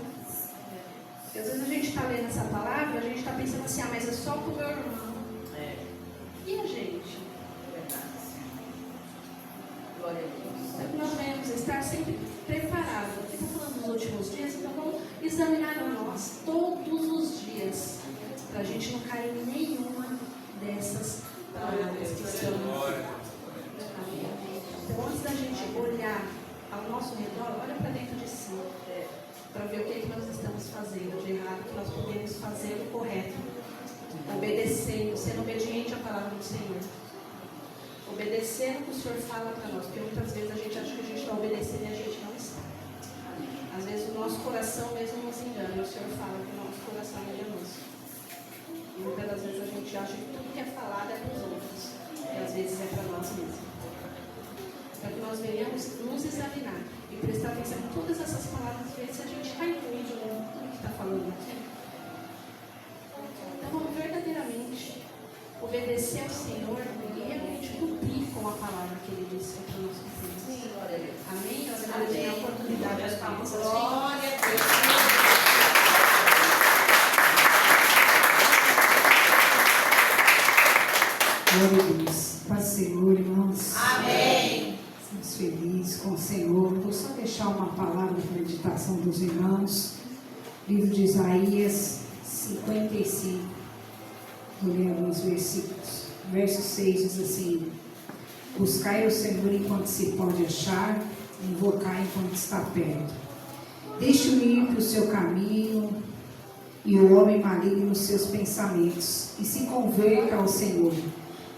F: Porque às vezes a gente está lendo essa palavra, a gente está pensando assim, mas é só para o meu irmão. E a gente?
E: Glória a Deus.
F: É que nós devemos estar sempre preparados. Porque está falando dos últimos dias, então vamos examinar a nós todos os dias, para a gente não cair em nenhuma dessas palavras que estão aqui. Então, antes da gente olhar ao nosso redor, olha para dentro de si, para ver o que é que nós estamos fazendo de errado, o que nós podemos fazer o correto, obedecendo, sendo obediente à palavra do Senhor. Obedecendo o que o Senhor fala para nós, porque muitas vezes a gente acha que a gente está obedecendo e a gente não está. Às vezes o nosso coração mesmo nos engana, e o Senhor fala que o nosso coração é enganoso. E muitas das vezes a gente acha que tudo que é falado é para os outros, e às vezes é para nós mesmos. Para que nós venhamos nos examinar e prestar atenção em todas essas palavras, ver se a gente está incluído em tudo que está falando aqui. Então vamos verdadeiramente obedecer ao Senhor e realmente cumprir com a palavra que Ele disse para nós cumprirmos.
E: Sim, glória a Deus.
F: Amém? Nós vamos ter a oportunidade de palmas assim.
E: Glória a Deus.
G: Glória a Deus. Paz do Senhor, irmãos.
E: Amém.
G: Estamos felizes com o Senhor. Vou só deixar uma palavra de meditação dos irmãos. Livro de Isaías 55. Vou ler alguns versículos. Verso 6 diz assim: buscai o Senhor enquanto se pode achar, invocai enquanto está perto. Deixe-o ir para o seu caminho e o homem maligno nos seus pensamentos, e se converta ao Senhor,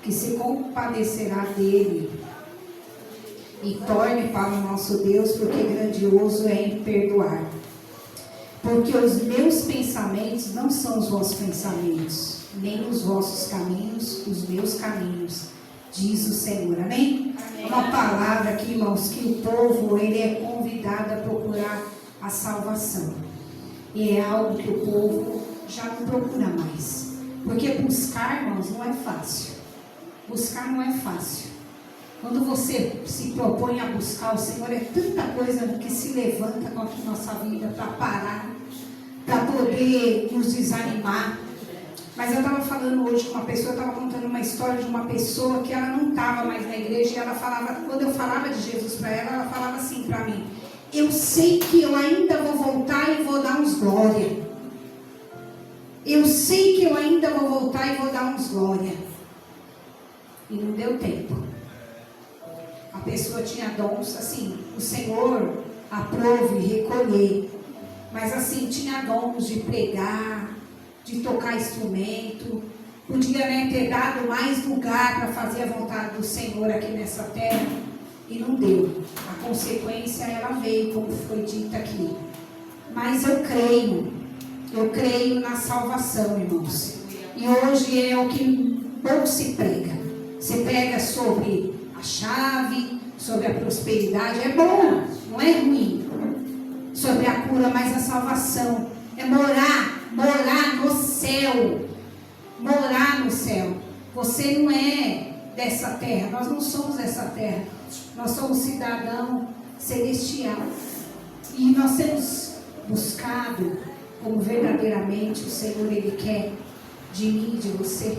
G: que se compadecerá dele, e torne para o nosso Deus, porque grandioso é em perdoar. Porque os meus pensamentos não são os vossos pensamentos, nem os vossos caminhos, os meus caminhos, diz o Senhor. Amém? Amém. Uma palavra aqui, irmãos, que o povo ele é convidado a procurar a salvação. E é algo que o povo já não procura mais. Porque buscar, irmãos, não é fácil. Buscar não é fácil. Quando você se propõe a buscar o Senhor, é tanta coisa que se levanta contra a nossa vida para parar, para poder nos desanimar. Mas eu estava falando hoje com uma pessoa, estava contando uma história de uma pessoa que ela não estava mais na igreja, e ela falava, quando eu falava de Jesus para ela, ela falava assim para mim: eu sei que eu ainda vou voltar e vou dar uns glória. Eu sei que eu ainda vou voltar e vou dar uns glória. E não deu tempo. A pessoa tinha dons, assim, o Senhor aprove recolher. Mas assim, tinha dons de pregar, de tocar instrumento. Podia, né, ter dado mais lugar para fazer a vontade do Senhor aqui nessa terra. E não deu. A consequência, ela veio, como foi dito aqui. Mas eu creio na salvação, irmãos. E hoje é o que pouco se prega. Se prega sobre a chave, sobre a prosperidade. É bom, não é ruim. Sobre a cura, mas a salvação é morar no céu. Morar no céu. Você não é dessa terra. Nós não somos dessa terra. Nós somos cidadão celestial. E nós temos buscado como verdadeiramente o Senhor Ele quer de mim e de você.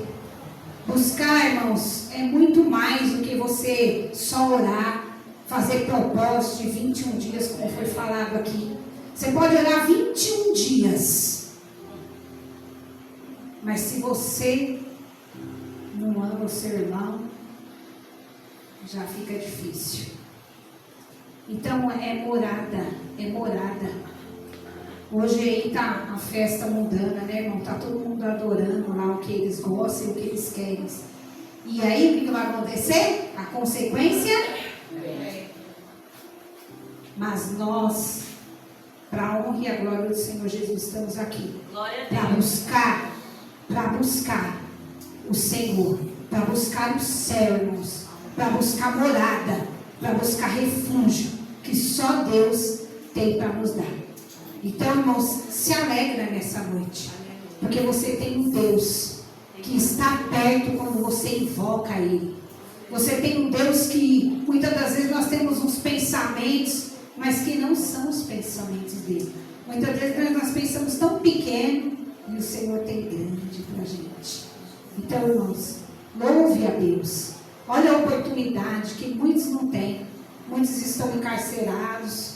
G: Buscar, irmãos, é muito mais do que você só orar, fazer propósito de 21 dias, como foi falado aqui. Você pode orar 21 dias, mas se você não ama o seu irmão, já fica difícil. Então é morada. Hoje aí está a festa mundana, né, irmão? Está todo mundo adorando lá o que eles gostam e o que eles querem. E aí o que vai acontecer? A consequência? Mas nós, para a honra e a glória do Senhor Jesus, estamos aqui. Para buscar o Senhor, para buscar o céu, irmãos, para buscar morada, para buscar refúgio, que só Deus tem para nos dar. Então, irmãos, se alegra nessa noite, porque você tem um Deus que está perto quando você invoca Ele. Você tem um Deus que, muitas das vezes, nós temos uns pensamentos, mas que não são os pensamentos dele. Muitas vezes nós pensamos tão pequeno, e o Senhor tem grande para a gente. Então, irmãos, louve a Deus. Olha a oportunidade que muitos não têm. Muitos estão encarcerados.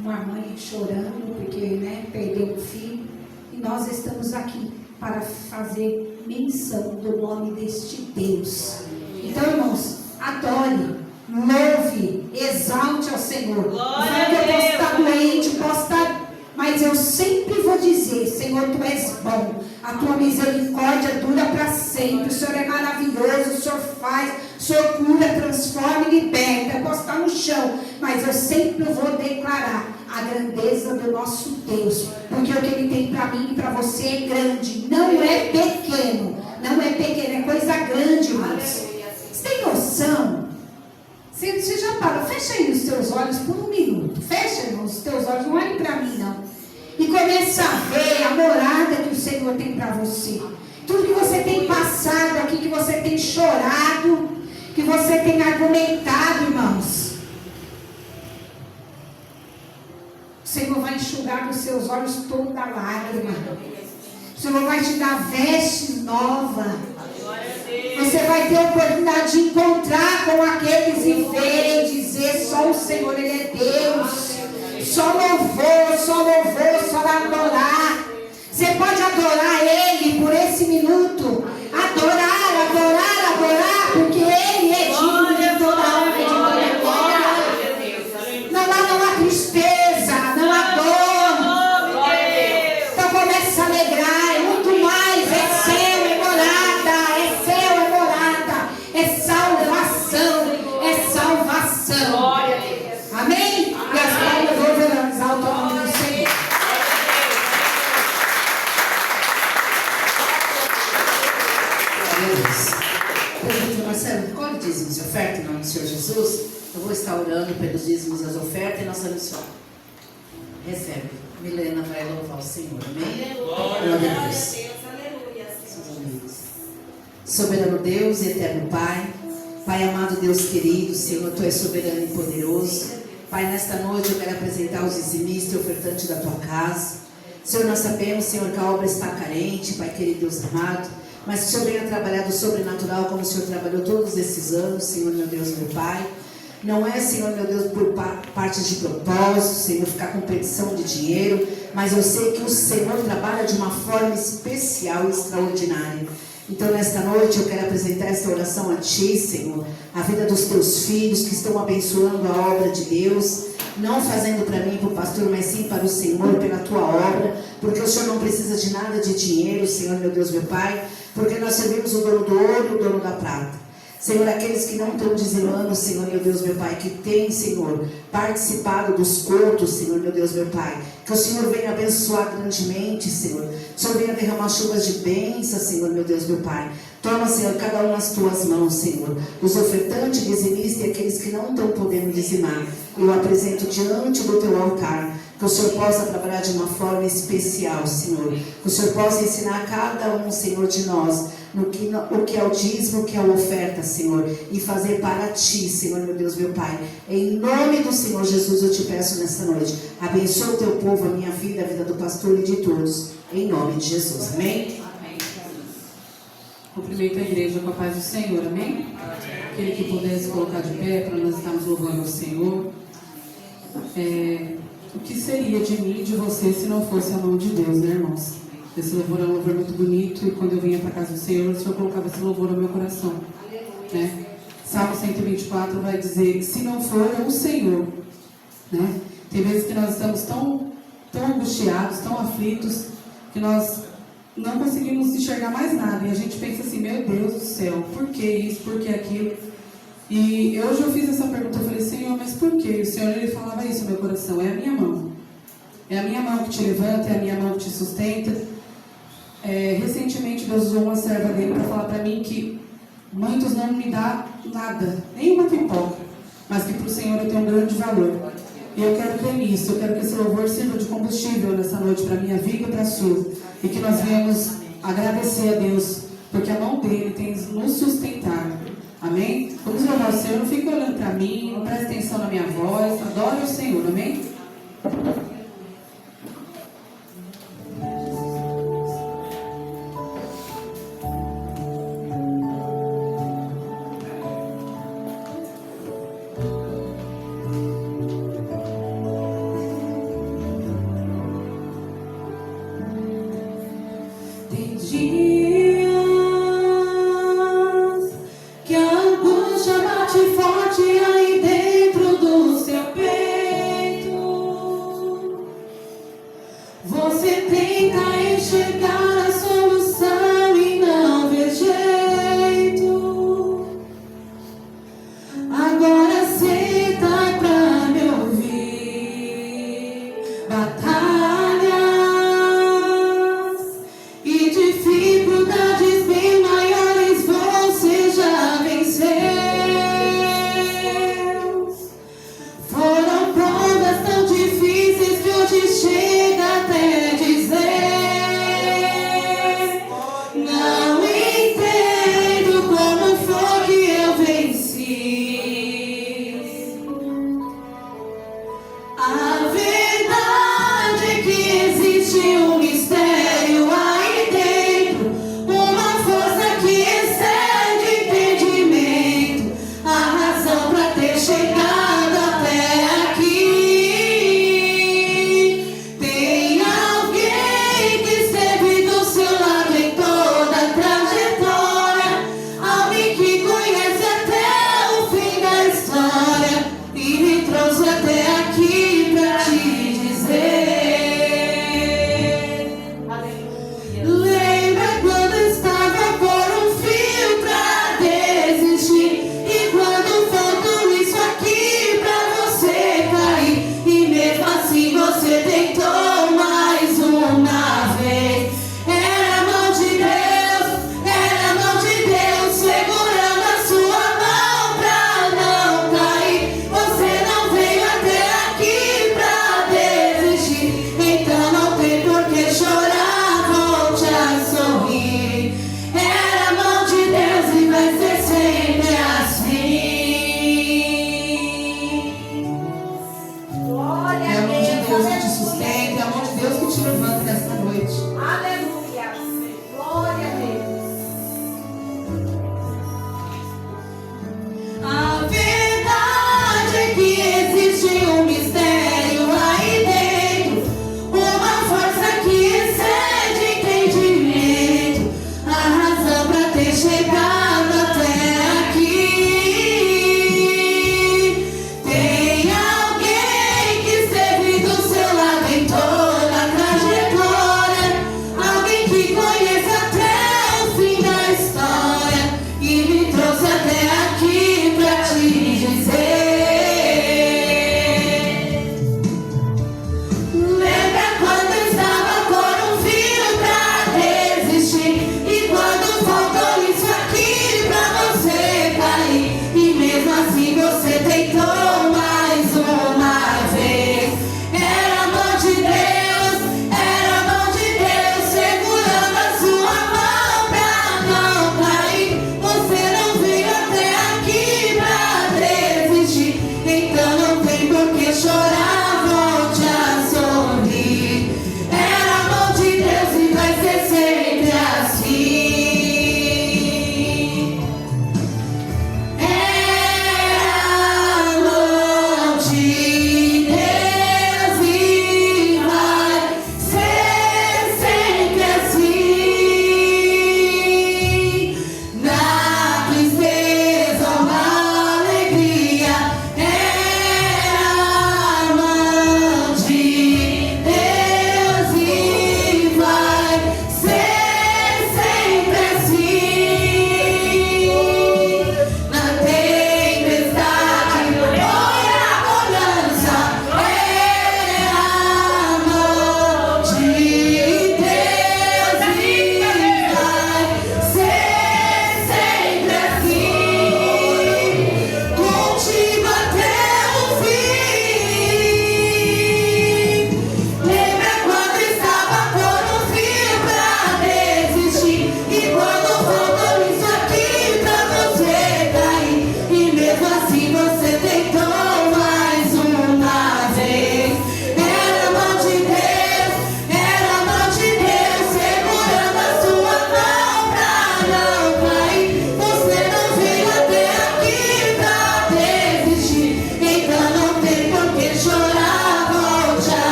G: Uma mãe chorando porque, né, perdeu o filho. E nós estamos aqui para fazer menção do nome deste Deus. Então, irmãos, adore, louve, exalte ao Senhor. Eu posso estar doente, posso estar... Mas eu sempre vou dizer, Senhor, Tu és bom. A Tua misericórdia dura para sempre. O Senhor é maravilhoso, o Senhor faz, o Senhor cura, transforma e liberta. Eu posso estar no chão, mas eu sempre vou declarar a grandeza do nosso Deus. Porque o que Ele tem para mim e para você é grande. Não é pequeno. Não é pequeno, é coisa grande, irmãos. Você tem noção? Você já parou? Fecha aí os teus olhos por um minuto. Fecha, irmãos, os teus olhos. Não olhe para mim, não. E começa a ver a morada que o Senhor tem para você. Tudo que você tem passado aqui, que você tem chorado, que você tem argumentado, irmãos. O Senhor vai enxugar dos seus olhos toda a lágrima. O Senhor vai te dar vestes novas. Você vai ter a oportunidade de encontrar com aqueles e ver e dizer: só o Senhor, Ele é Deus. Só louvor, só adorar. Você pode adorar Ele por esse minuto. Adorar, porque Ele é digno de toda a honra e de toda a glória. Não há tristeza, não há dor. Então comece a alegrar, é muito mais. É céu, é morada, é salvação. Amém? E as palmas vão exaltar o nome do Senhor. Pergunta, Marcelo, qual é o dízimos e oferta em nome do Senhor Jesus? Eu vou estar orando pelos dízimos e as ofertas e nós vamos falar. Recebe. Milena vai louvar o Senhor. Amém? Glória a Deus. Seus amigos. Soberano Deus e eterno Pai, Pai amado, Deus querido, Senhor, Tu és soberano e poderoso. Pai, nesta noite eu quero apresentar os dizimistas e ofertantes da Tua casa. Senhor, nós sabemos, Senhor, que a obra está carente, Pai querido, Deus amado, mas que o Senhor venha trabalhar do sobrenatural como o Senhor trabalhou todos esses anos, Senhor, meu Deus, meu Pai.
H: Não é, Senhor, meu Deus, por parte de propósito, Senhor, ficar com petição de dinheiro, mas eu sei que o Senhor trabalha de uma forma especial e extraordinária. Então, nesta noite, eu quero apresentar esta oração a Ti, Senhor, a vida dos Teus filhos que estão abençoando a obra de Deus, não fazendo para mim, para o pastor, mas sim para o Senhor, pela Tua obra, porque o Senhor não precisa de nada de dinheiro, Senhor, meu Deus, meu Pai, porque nós servimos o dono do ouro e o dono da prata. Senhor, aqueles que não estão dizimando, Senhor, meu Deus, meu Pai, que tem, Senhor, participado dos cultos, Senhor, meu Deus, meu Pai, que o Senhor venha abençoar grandemente, Senhor. O Senhor venha derramar chuvas de bênção, Senhor, meu Deus, meu Pai. Toma, Senhor, cada um nas Tuas mãos, Senhor. Os ofertantes, dizimistas e aqueles que não estão podendo dizimar, eu apresento diante do Teu altar. Que o Senhor possa trabalhar de uma forma especial, Senhor. Que o Senhor possa ensinar a cada um, Senhor, de nós, o que é o dízimo, o que é a oferta, Senhor. E fazer para Ti, Senhor, meu Deus, meu Pai. Em nome do Senhor Jesus, eu te peço nesta noite. Abençoa o Teu povo, a minha vida, a vida do pastor e de todos. Em nome de Jesus. Amém?
E: Amém.
I: Cumprimento a igreja com a paz do Senhor. Amém? Aquele que pudesse colocar de pé para nós estarmos louvando ao Senhor. O que seria de mim e de você se não fosse a mão de Deus, né, irmãos? Esse louvor é um louvor muito bonito e quando eu vinha para a casa do Senhor, o Senhor colocava esse louvor no meu coração, né? Salmo 124 vai dizer, se não for o Senhor, né? Tem vezes que nós estamos tão angustiados, tão aflitos, que nós não conseguimos enxergar mais nada e a gente pensa assim, meu Deus do céu, por que isso, por que aquilo? E hoje eu fiz essa pergunta, eu falei, Senhor, mas por quê? O Senhor, Ele falava isso no meu coração, é a minha mão. É a minha mão que te levanta, é a minha mão que te sustenta. Recentemente Deus usou uma serva dele para falar para mim que muitos não me dão nada, nem uma pipoca, mas que para o Senhor eu tenho um grande valor. E eu quero crer nisso, eu quero que esse louvor sirva de combustível nessa noite para a minha vida e para a sua. E que nós venhamos agradecer a Deus, porque a mão dele tem nos sustentado. Amém? Vamos louvar o Senhor, não fique olhando para mim, não preste atenção na minha voz, adore o Senhor, amém?
G: Tem dias que a angústia bate forte aí dentro do seu peito.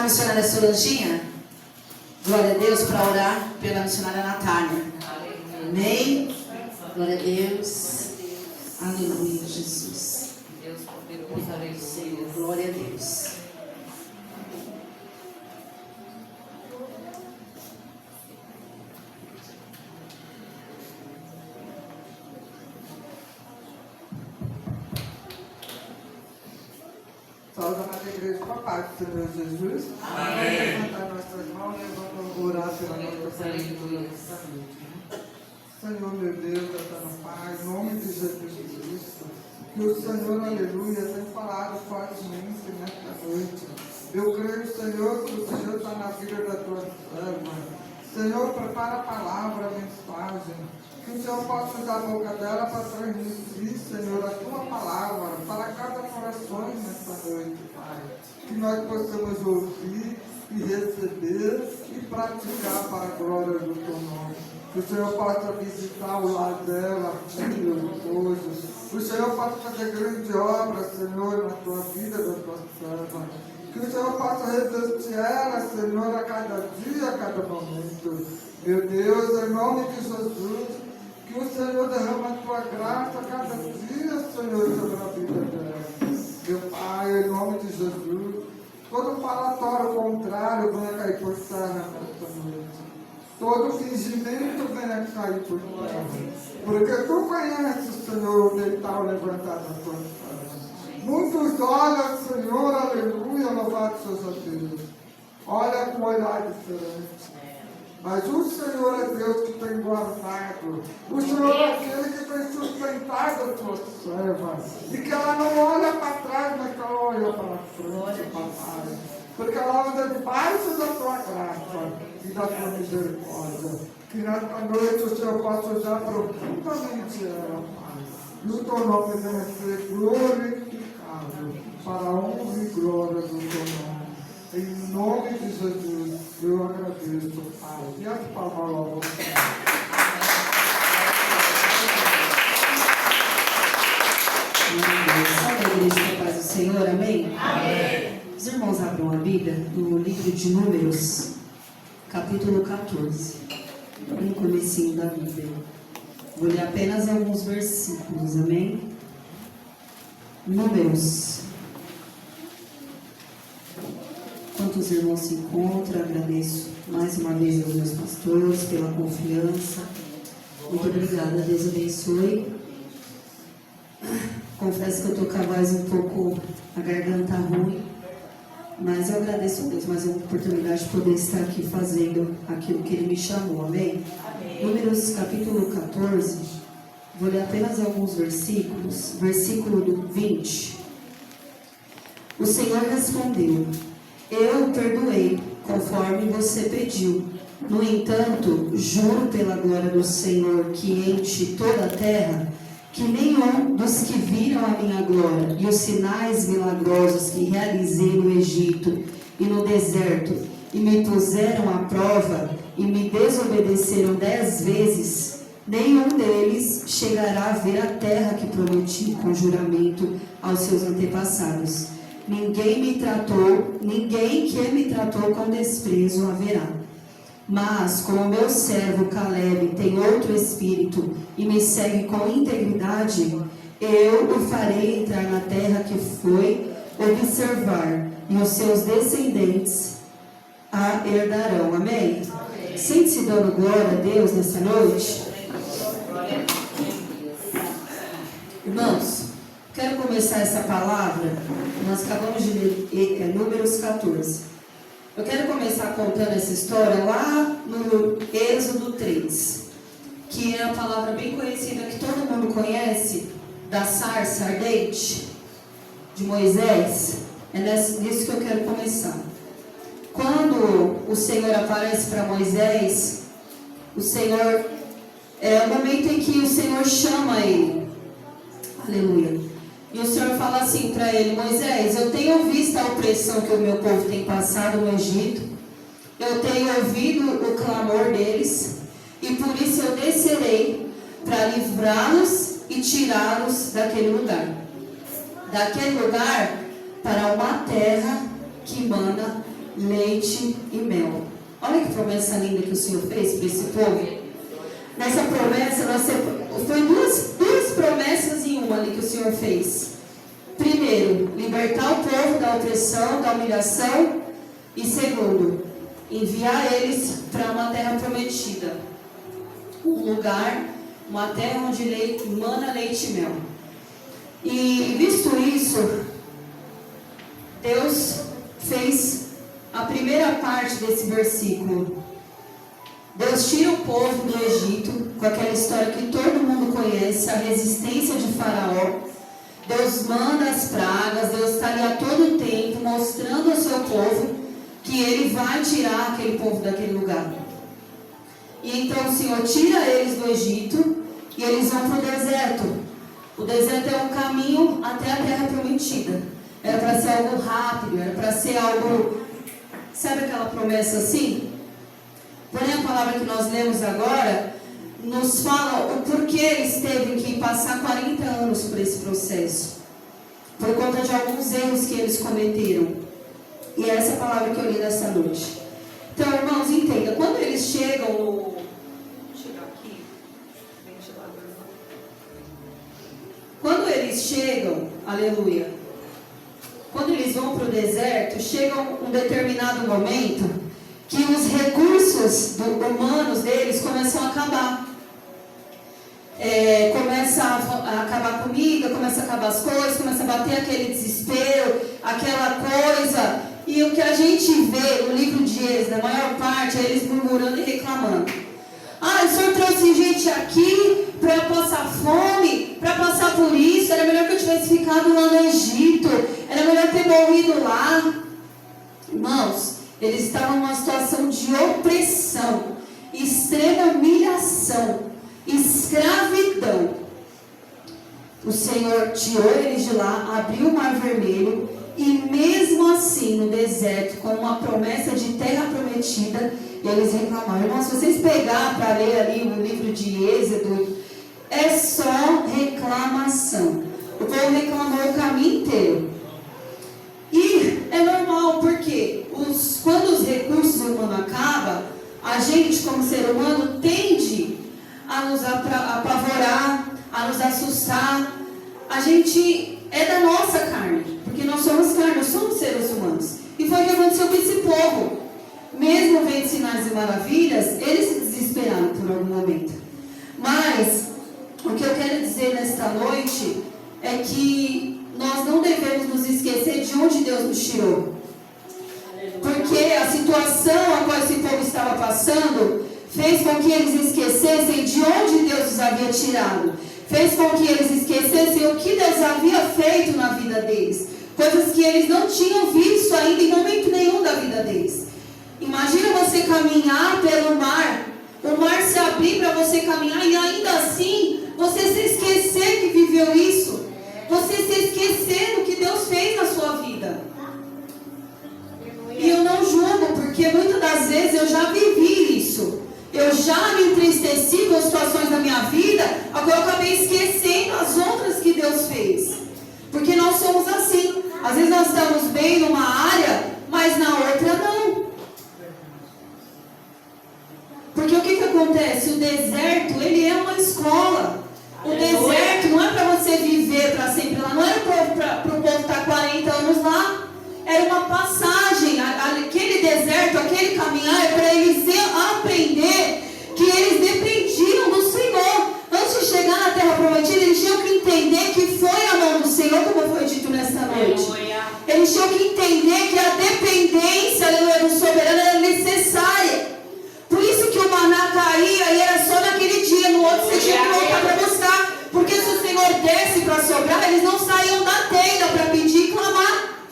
H: a missionária Solanginha? Glória a Deus, para orar pela missionária Natália. Amém? Glória a Deus. Aleluia, Jesus.
E: Deus poderoso, aleluia.
H: Glória a Deus.
J: Salve a nossa igreja com a paz do Senhor Jesus. Amém. Vamos levantar nossas mãos e vamos orar pela nossa família essa noite. Senhor, meu Deus, eterno Pai, em nome de Jesus Cristo, que o Senhor, aleluia, tem falado fortemente nesta noite. Eu creio, Senhor, que o Senhor está na vida da tua serva. Senhor, prepara a palavra, a mensagem. Que o Senhor possa usar a boca dela para transmitir, Senhor, a tua palavra para cada coração nesta noite, Pai. Que nós possamos ouvir e receber e praticar para a glória do teu nome. Que o Senhor possa visitar o lar dela, filho, esposo. Que o Senhor possa fazer grande obra, Senhor, na tua vida, da tua serva. Que o Senhor possa revestir ela, Senhor, a cada dia, a cada momento. Meu Deus, em nome de Jesus, que o Senhor derrama a tua graça a cada dia, Senhor, sobre a vida dela. Meu Pai, em nome de Jesus, todo falatório contrário venha cair por terra nesta noite. Todo fingimento venha cair por terra. Porque tu conheces, Senhor, o deitar ou levantar da tua terra. Muitos olham, Senhor, aleluia, louvado seja Deus. Olha com um olhar diferente. Mas o Senhor é Deus que tem guardado. O Senhor é aquele que tem sustentado a tua serva. E que ela não olha para trás, mas que ela olha para frente, papai. Porque ela anda debaixo da tua graça e da tua misericórdia. Que nesta noite o Senhor possa usar profundamente ela, Pai. E o teu nome venha ser glorificado para a honra e glória do teu nome. Em nome de Jesus, eu agradeço, Pai. E as palavras.
H: Salve a igreja com a paz do Senhor, amém? Amém. Os irmãos abram a Bíblia no livro de Números, capítulo 14, no comecinho da Bíblia. Vou ler apenas alguns versículos, amém? Números. Enquanto os irmãos se encontram, agradeço mais uma vez aos meus pastores pela confiança. Muito obrigada, Deus abençoe. Confesso que eu estou com a voz um pouco, a garganta ruim, mas eu agradeço a Deus mais uma oportunidade de poder estar aqui fazendo aquilo que Ele me chamou, amém? Amém. Números capítulo 14, vou ler apenas alguns versículos. Versículo do 20. O Senhor respondeu: eu perdoei, conforme você pediu. No entanto, juro pela glória do Senhor que enche toda a terra, que nenhum dos que viram a minha glória e os sinais milagrosos que realizei no Egito e no deserto, e me puseram à prova e me desobedeceram 10 vezes, nenhum deles chegará a ver a terra que prometi com juramento aos seus antepassados. Ninguém que me tratou com desprezo haverá. Mas, como meu servo Caleb tem outro espírito e me segue com integridade, eu o farei entrar na terra que foi observar, e os seus descendentes a herdarão. Amém? Amém. Sente-se dando glória a Deus nessa noite? Irmãos, quero começar essa palavra. Nós acabamos de ler Números 14. Eu quero começar contando essa história lá no Êxodo 3, que é uma palavra bem conhecida que todo mundo conhece, da sarça ardente de Moisés. É nisso que eu quero começar. Quando o Senhor aparece para Moisés, o Senhor é o momento em que o Senhor chama ele. Aleluia. E o Senhor fala assim para ele: Moisés, eu tenho visto a opressão que o meu povo tem passado no Egito, eu tenho ouvido o clamor deles, e por isso eu descerei para livrá-los e tirá-los daquele lugar para uma terra que mana leite e mel. Olha que promessa linda que o Senhor fez para esse povo. Nessa promessa, foi duas promessas em uma ali que o Senhor fez. Primeiro, libertar o povo da opressão, da humilhação. E segundo, enviar eles para uma terra prometida. Um lugar, uma terra onde mana leite e mel. E visto isso, Deus fez a primeira parte desse versículo. Deus tira o povo do Egito, com aquela história que todo mundo conhece, a resistência de Faraó. Deus manda as pragas, Deus está ali a todo tempo, mostrando ao seu povo que Ele vai tirar aquele povo daquele lugar. E então o Senhor tira eles do Egito e eles vão para o deserto. O deserto é um caminho até a terra prometida. Era para ser algo rápido, era para ser algo... Sabe aquela promessa assim? Porém, a palavra que nós lemos agora nos fala o porquê eles teve que passar 40 anos por esse processo. Por conta de alguns erros que eles cometeram. E é essa palavra que eu li nessa noite. Então, irmãos, entenda. Quando eles chegam no... Vou chegar aqui. Quando eles chegam, aleluia. Quando eles vão para o deserto, chega um determinado momento que os recursos humanos deles começam a acabar. Começa a acabar a comida, começa a acabar as coisas, começa a bater aquele desespero, aquela coisa. E o que a gente vê no livro de Êxodo, a maior parte, é eles murmurando e reclamando. Ah, o Senhor trouxe gente aqui para passar fome, para passar por isso. Era melhor que eu tivesse ficado lá no Egito. Era melhor ter morrido lá. Irmãos, eles estavam numa situação de opressão, extrema humilhação, escravidão. O Senhor tirou eles de lá, abriu o Mar Vermelho, e mesmo assim, no deserto, com uma promessa de terra prometida, eles reclamaram. Irmãos, se vocês pegar para ler ali o livro de Êxodo, é só reclamação. O povo reclamou o caminho inteiro. E é normal, porque quando os recursos humanos acabam, a gente, como ser humano, tende a nos apavorar, a nos assustar. A gente é da nossa carne, porque nós somos carne, nós somos seres humanos. E foi o que aconteceu com esse povo. Mesmo vendo sinais e maravilhas, eles se desesperaram por algum momento. Mas, o que eu quero dizer nesta noite é que nós não devemos nos esquecer de onde Deus nos tirou. Porque a situação a qual esse povo estava passando fez com que eles esquecessem de onde Deus os havia tirado. Fez com que eles esquecessem o que Deus havia feito na vida deles. Coisas que eles não tinham visto ainda em momento nenhum da vida deles. Imagina você caminhar pelo mar, o mar se abrir para você caminhar e ainda assim você se esquecer que viveu isso. Você se esquecer do que Deus fez na sua vida. E eu não julgo, porque muitas das vezes eu já vivi isso. Eu já me entristeci com situações da minha vida, agora eu acabei esquecendo as outras que Deus fez. Porque nós somos assim. Às vezes nós estamos bem numa área, mas na outra não. Porque o que acontece? O deserto, ele é uma escola. O deserto não é para você viver para sempre lá. Não era para o povo estar 40 anos lá. Era uma passagem. Aquele deserto, aquele caminhar é para eles aprender que eles dependiam do Senhor. Antes de chegar na terra prometida, eles tinham que entender que foi a mão do Senhor, como foi dito nesta noite. Eles tinham que entender que a dependência do soberano era necessária. Por isso que o maná caía e era só naquele dia, no outro você tinha que voltar para buscar. Porque se o Senhor desce para sobrar, eles não saíam da tenda para pedir e clamar.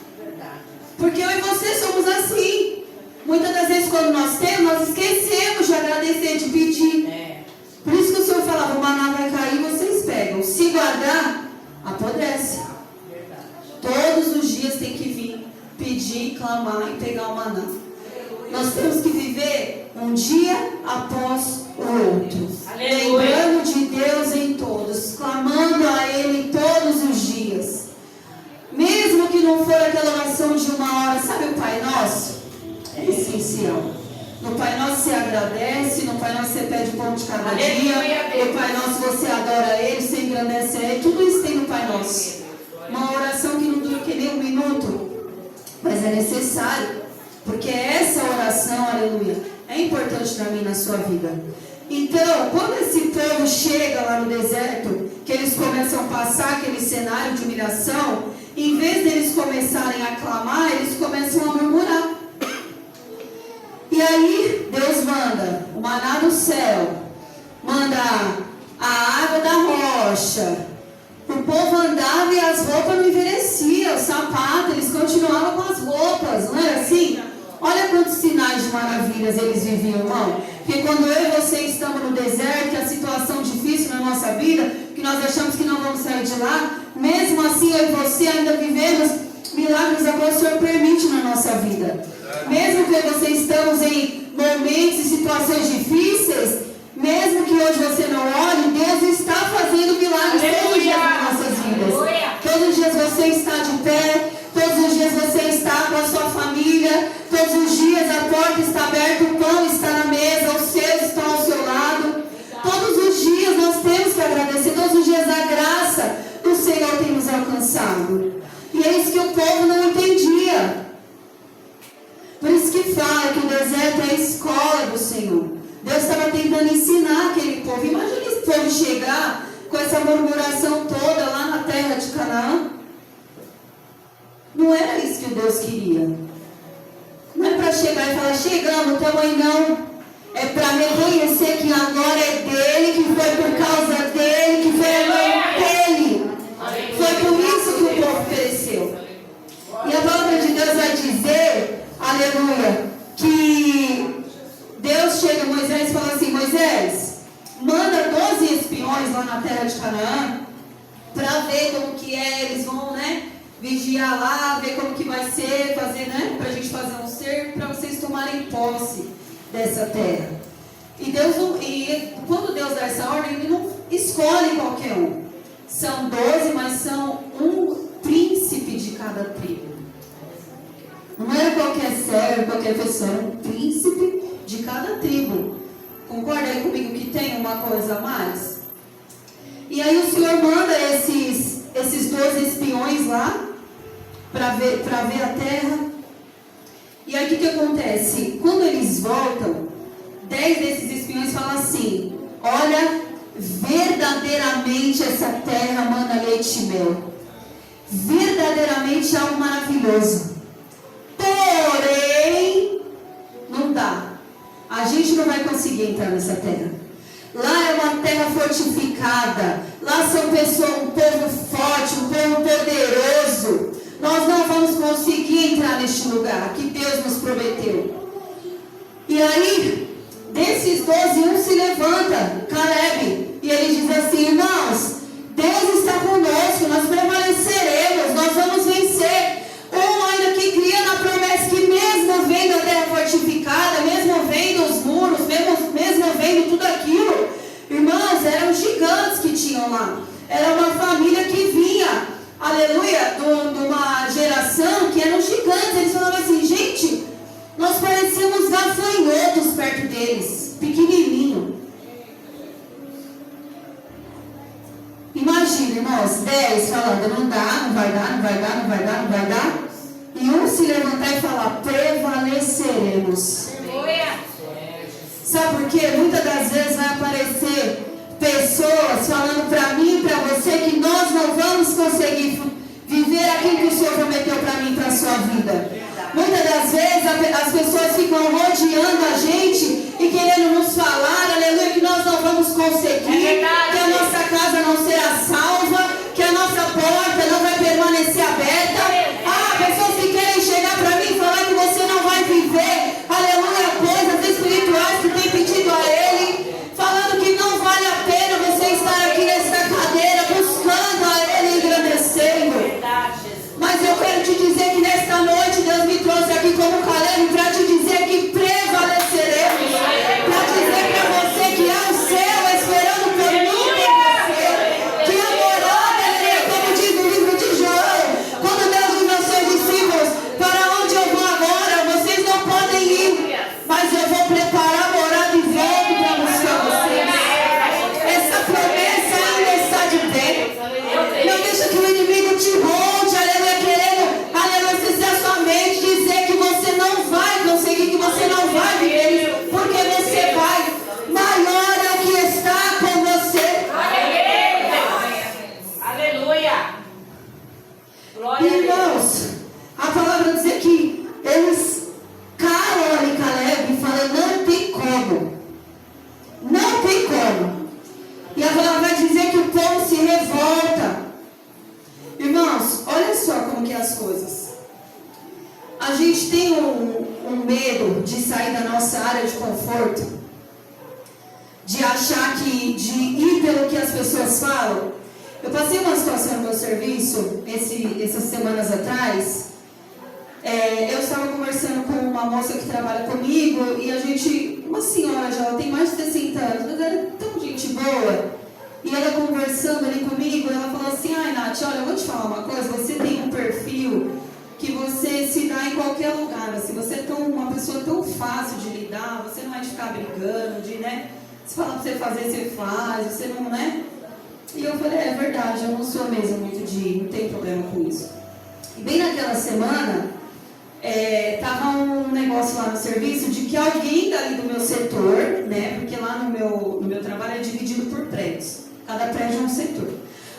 H: Porque eu e você somos assim. Muitas das vezes quando nós temos, nós esquecemos de agradecer, de pedir. Por isso que o Senhor falava, o maná vai cair, vocês pegam. Se guardar, apodrece. Todos os dias tem que vir pedir, clamar e pegar o maná. Nós temos que viver um dia após o outro. Lembrando de Deus em todos, clamando a Ele todos os dias. Mesmo que não for aquela oração de uma hora, sabe o Pai Nosso? É essencial. No Pai Nosso você agradece, no Pai Nosso você pede o pão de cada dia, no Pai Nosso você adora Ele, você engrandece a Ele, tudo isso tem no Pai Nosso. Uma oração que não dura que nem 1 minuto, mas é necessário, porque essa oração, aleluia, é importante para mim na sua vida. Então, quando esse povo chega lá no deserto, que eles começam a passar aquele cenário de humilhação, em vez deles começarem a clamar, eles começam a murmurar. E aí, Deus manda o maná do céu, manda a água da rocha. O povo andava e as roupas não envelheciam, o sapato, eles continuavam com as roupas, não era assim? Olha quantos sinais de maravilhas eles viviam, irmão. Porque quando eu e você estamos no deserto, que a situação difícil na nossa vida, que nós achamos que não vamos sair de lá, mesmo assim eu e você ainda vivemos milagres agora o Senhor permite na nossa vida. Mesmo que eu e você estamos em momentos e situações difíceis, mesmo que hoje você não olhe, Deus está fazendo milagres todos os dias nas nossas vidas. Todos os dias você está de pé, todos os dias você está com a sua família, todos os dias a porta está aberta, o pão está na mesa, os seus estão ao seu lado. Todos os dias nós temos que agradecer, todos os dias a graça do Senhor tem nos alcançado. E é isso que o povo não entendia. Por isso que fala que o deserto é a escola do Senhor. Deus estava tentando ensinar aquele povo. Imagina esse povo chegar com essa murmuração toda lá na terra de Canaã. Não era isso que Deus queria. Não é para chegar e falar, chegamos, estamos aí não. É para reconhecer que a glória é dele, que foi por causa dele, que foi a mão dele. Foi por isso que o povo pereceu. E a palavra de Deus vai dizer, aleluia, que Deus chega a Moisés e fala assim, Moisés, manda 12 espiões lá na terra de Canaã, para ver como que é, eles vão, vigiar lá, ver como que vai ser, fazer, para a gente fazer um cerco, para vocês tomarem posse dessa terra. E quando Deus dá essa ordem, Ele não escolhe qualquer um. São 12, mas são um príncipe de cada tribo. Não era qualquer servo, qualquer pessoa, era um príncipe de cada tribo. Concorda aí comigo que tem uma coisa a mais? E aí o Senhor manda esses 12 espiões lá para ver a terra. E aí o que acontece? Quando eles voltam, 10 desses espiões falam assim, olha, verdadeiramente essa terra manda leite e mel. Verdadeiramente é algo maravilhoso. Porém, não dá. A gente não vai conseguir entrar nessa terra. Lá é uma terra fortificada. Lá são pessoas, um povo forte, um povo poderoso. Nós não vamos conseguir entrar neste lugar que Deus nos prometeu. E aí, desses 12, um se levanta, Caleb, e ele diz assim, irmãos, Deus está conosco, nós prevaleceremos, nós vamos vencer. Um ainda que cria na promessa que mesmo vendo a terra fortificada, mesmo vendo os muros, mesmo vendo tudo aquilo, irmãos, eram gigantes que tinham lá. Era uma família que vinha, aleluia, de uma geração que eram gigantes. Eles falavam assim, gente, nós parecíamos gafanhotos perto deles, pequenininho. Imagina, irmãos, 10 falando, não dá, não vai dar, não vai dar, não vai dar, não vai dar. E um se levantar e falar, prevaleceremos. Sabe por quê? Muitas das vezes vai aparecer pessoas falando para mim e para você que nós não vamos conseguir viver aquilo que o Senhor prometeu para mim e para a sua vida. Muitas das vezes as pessoas ficam rodeando a gente e querendo nos falar, aleluia, que nós não vamos conseguir, que a nossa casa não será salva, que a nossa porta não vai permanecer aberta. Pessoas que querem chegar para mim e falar que você não vai viver, aleluia, coisas espirituais que tem pedido a Ele, falando que não vale a pena você estar aqui nessa cadeira, buscando a Ele e engrandecendo. Mas eu quero te dizer que nesta noite Deus me trouxe aqui como Caleb para te dizer que prevaleceremos, para dizer para você que há um céu esperando por mim e por você, que há inimigo te ronde, aleluia, querendo, aleluia, acessar sua mente, dizer que você não vai conseguir, que você não vai viver isso, porque você vai. Maior é o que está com você.
E: Aleluia. Glória a Deus.
H: Irmãos, a palavra diz que eles calam em Caleb e falam, não tem como. Não tem como. E a palavra vai dizer que o povo se revolta. Irmãos, olha só como que é as coisas. A gente tem um medo de sair da nossa área de conforto, de achar que, de ir pelo que as pessoas falam. Eu passei uma situação no meu serviço, essas semanas atrás. Eu estava conversando com uma moça que trabalha comigo e a gente, uma senhora já, ela tem mais de 60 anos, mas ela é tão gente boa. E ela conversando ali comigo, ela falou assim, ai Nath, olha, eu vou te falar uma coisa, você tem um perfil que você se dá em qualquer lugar, assim, você é uma pessoa tão fácil de lidar, você não é de ficar brigando, de, né, se falar pra você fazer, você faz, você não, né? E eu falei, é verdade, eu não sou mesmo muito não tem problema com isso. E bem naquela semana, tava um negócio lá no serviço de que alguém dali do meu setor, né, porque lá no meu trabalho é dividido por prédios, cada prédio é um setor.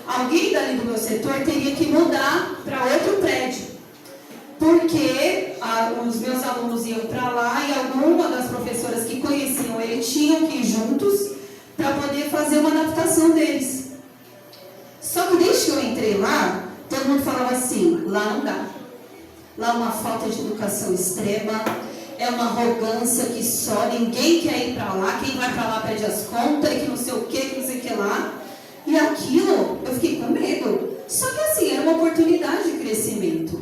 H: Alguém dali do meu setor teria que mudar para outro prédio, porque os meus alunos iam para lá e alguma das professoras que conheciam ele tinham que ir juntos para poder fazer uma adaptação deles. Só que desde que eu entrei lá, todo mundo falava assim, lá não dá. Lá é uma falta de educação extrema, é uma arrogância que só, ninguém quer ir para lá, quem vai para lá pede as contas, e que não sei o que não sei o que lá. E aquilo, eu fiquei com medo. Só que assim, era uma oportunidade de crescimento.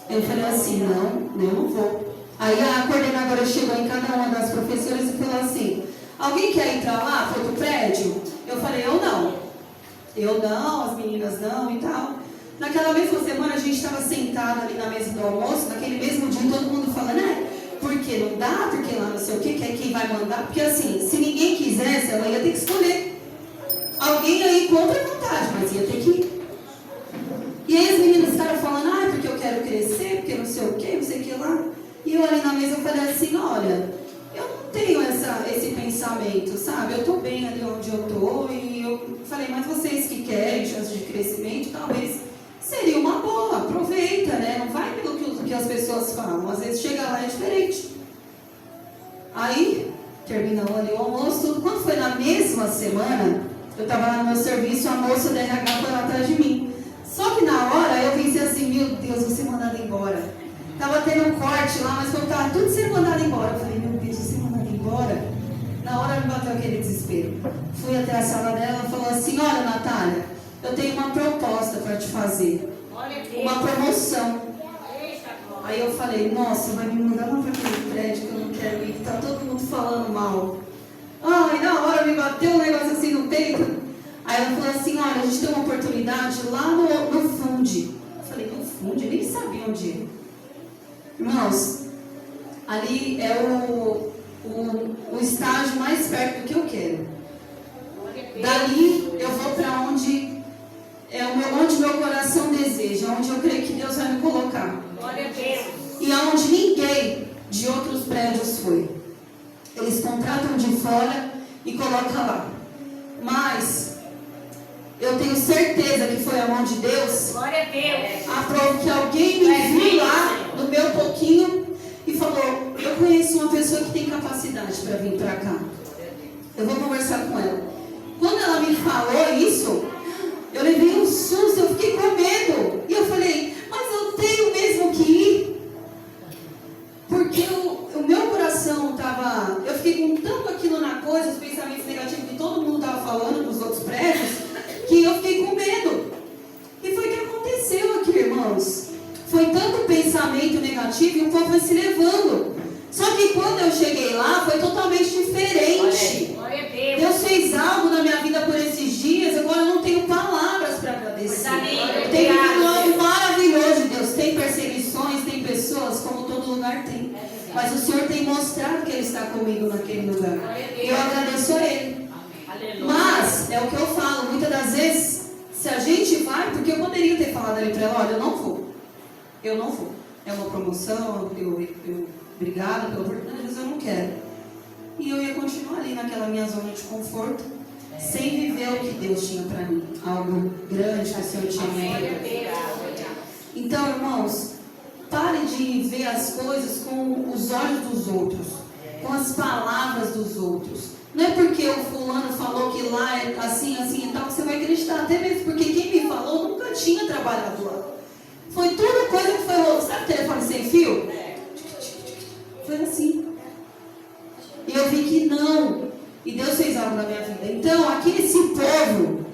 H: Eu falei assim, não, eu não vou. Aí a coordenadora chegou em cada uma das professoras e falou assim, alguém quer ir para lá, para outro prédio? Eu falei, eu não. Eu não, as meninas não e tal. Naquela mesma semana a gente estava sentado ali na mesa do almoço, naquele mesmo dia todo mundo falando, porque não dá, porque lá não sei o que é quem vai mandar. Porque assim, se ninguém quisesse, ela ia ter que escolher. Alguém ia ir contra a vontade, mas ia ter que ir. E aí as meninas ficaram falando, porque eu quero crescer, porque não sei o que, não sei o que lá. E eu ali na mesa eu falei assim, olha, eu não tenho esse pensamento, sabe? Eu estou bem ali onde eu estou e eu falei, mas vocês que querem chance de crescimento, talvez seria uma boa, aproveita, né? Não vai pelo que as pessoas falam, às vezes chega lá é diferente. Aí, terminou ali o almoço, tudo. Quando foi na mesma semana, eu estava lá no meu serviço, a moça da RH foi lá atrás de mim. Só que na hora eu pensei assim, meu Deus, vou ser mandada embora. Tava tendo um corte lá, mas quando tava tudo sendo mandado embora, eu falei, meu Deus, vou ser mandada embora. Na hora me bateu aquele desespero. Fui até a sala dela e falou assim, olha Natália, eu tenho uma proposta para te fazer. Uma promoção. Aí eu falei, nossa, vai me mandar lá para aquele prédio que eu não quero ir, que tá todo mundo falando mal. Ai, na hora me bateu um negócio assim no peito. Aí ela falou assim, olha, a gente tem uma oportunidade lá no Funde. Eu falei, no Funde? Eu nem sabia onde é. Irmãos, ali é o estágio mais perto do que eu quero. Dali eu vou para onde meu coração deseja, onde eu creio que Deus vai me colocar. E aonde ninguém de outros prédios foi. Eles contratam de fora e colocam lá. Mas eu tenho certeza que foi a mão de Deus.
E: Glória a Deus.
H: Aprove que alguém me viu lá no meu pouquinho e falou, eu conheço uma pessoa que tem capacidade para vir para cá. Eu vou conversar com ela. Quando ela me falou isso, eu levei um susto, eu fiquei com medo. E eu falei, mas eu tenho mesmo que ir. Porque o meu coração estava... Eu fiquei com tanto aquilo na coisa, os pensamentos negativos que todo mundo estava falando nos outros prédios, que eu fiquei com medo. E foi o que aconteceu aqui, irmãos. Foi tanto pensamento negativo e o povo foi se levando. Só que quando eu cheguei lá, foi totalmente diferente.
E: Glória a Deus.
H: Deus fez algo na minha vida por esses dias, agora eu não tenho palavras para agradecer. Eu tenho vivido algo maravilhoso de Deus. Tem perseguições, tem pessoas, como todo lugar tem. Mas o Senhor tem mostrado que Ele está comigo naquele lugar. E eu agradeço a Ele. Mas, é o que eu falo, muitas das vezes, se a gente vai, porque
I: poderia ter falado ali para ela, olha, eu não vou. Eu não vou. É uma promoção, obrigada pela oportunidade, mas eu não quero. E eu ia continuar ali naquela minha zona de conforto, sem viver o que Deus tinha para mim. Algo grande que o Senhor tinha feito. Então, irmãos, pare de ver as coisas com os olhos dos outros, com as palavras dos outros. Não é porque o fulano falou que lá é assim, assim e tal, que você vai acreditar. Até mesmo porque quem me falou nunca tinha trabalhado lá. Foi tudo coisa que foi rolando. Sabe o telefone sem fio? Foi assim. E eu vi que não. E Deus fez algo na minha vida. Então, aqui esse povo,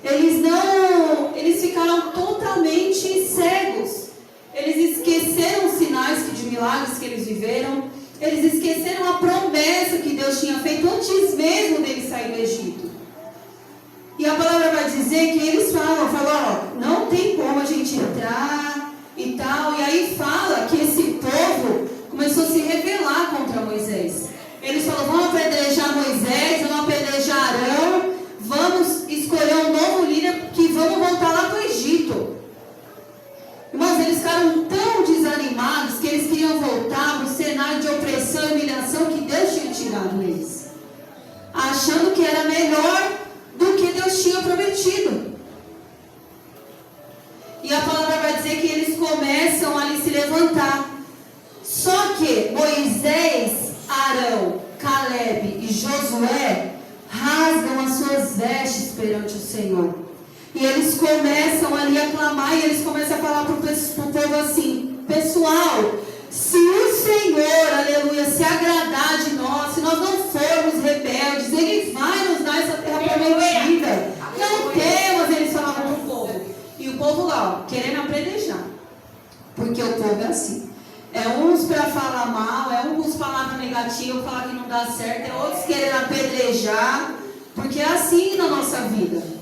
I: eles ficaram totalmente cegos. Eles esqueceram os sinais de milagres que eles viveram. Eles esqueceram a promessa que Deus tinha feito antes mesmo deles sair do Egito. E a palavra vai dizer que eles falam, ó, não tem como a gente entrar e tal. E aí fala que esse povo começou a se rebelar contra Moisés. Eles falam, vamos apedrejar Moisés, vamos apedrejar Arão, vamos escolher um novo líder que vamos voltar lá para o Egito. Irmãos, eles ficaram tão desanimados que eles queriam voltar para o cenário de opressão e humilhação que Deus tinha tirado eles, achando que era melhor do que Deus tinha prometido. E a palavra vai dizer que eles começam a se levantar. Só que Moisés, Arão, Caleb e Josué rasgam as suas vestes perante o Senhor. E eles começam ali a clamar e eles começam a falar para o povo assim: pessoal, se o Senhor, aleluia, se agradar de nós, se nós não formos rebeldes, Ele vai nos dar essa terra prometida. Não temos, eles falavam para o povo. E o povo lá, ó, querendo apedrejar. Porque o povo é assim. É uns para falar mal, é uns com palavras negativas, falar que não dá certo, é outros querendo apedrejar. Porque é assim na nossa vida.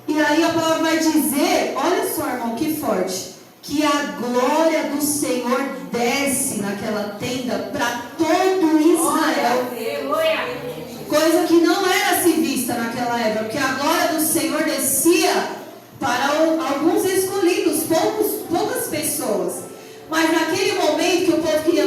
I: E aí a palavra vai dizer, olha só, irmão, que forte, que a glória do Senhor desce naquela tenda para todo Israel. Coisa que não era se vista naquela época, porque a glória do Senhor descia para alguns escolhidos, poucas pessoas. Mas naquele momento que o povo queria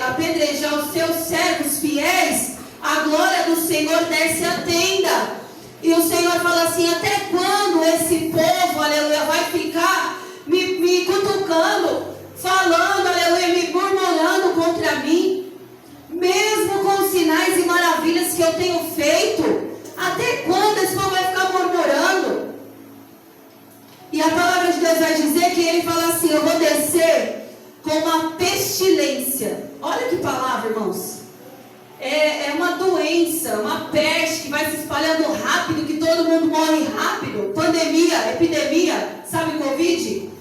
I: apedrejar os seus servos fiéis, a glória do Senhor desce à tenda. E o Senhor fala assim: até quando esse povo, aleluia, vai ficar me cutucando, falando, aleluia, me murmurando contra mim, mesmo com os sinais e maravilhas que eu tenho feito? Até quando esse povo vai ficar murmurando? E a palavra de Deus vai dizer que ele fala assim: eu vou descer com uma pestilência. Olha que palavra, irmãos. É uma doença, uma peste que vai se espalhando rápido, que todo mundo morre rápido. Pandemia, epidemia, sabe Covid?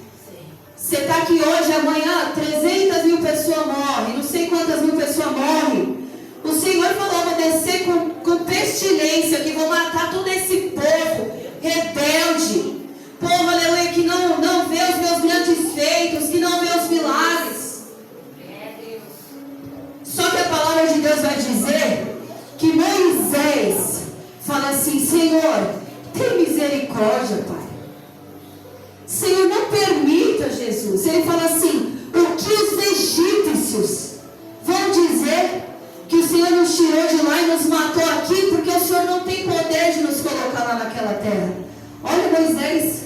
I: Você está aqui hoje, amanhã 300 mil pessoas morrem, não sei quantas mil pessoas morrem. O Senhor falou: vou descer com pestilência, que vou matar todo esse povo rebelde. Povo, aleluia, que não vê os meus grandes feitos, que não vê os milagres. Só que a palavra de Deus vai dizer que Moisés fala assim: Senhor, tem misericórdia, Pai. Senhor, não permita, Jesus. Ele fala assim: o que os egípcios vão dizer que o Senhor nos tirou de lá e nos matou aqui, porque o Senhor não tem poder de nos colocar lá naquela terra. Olha Moisés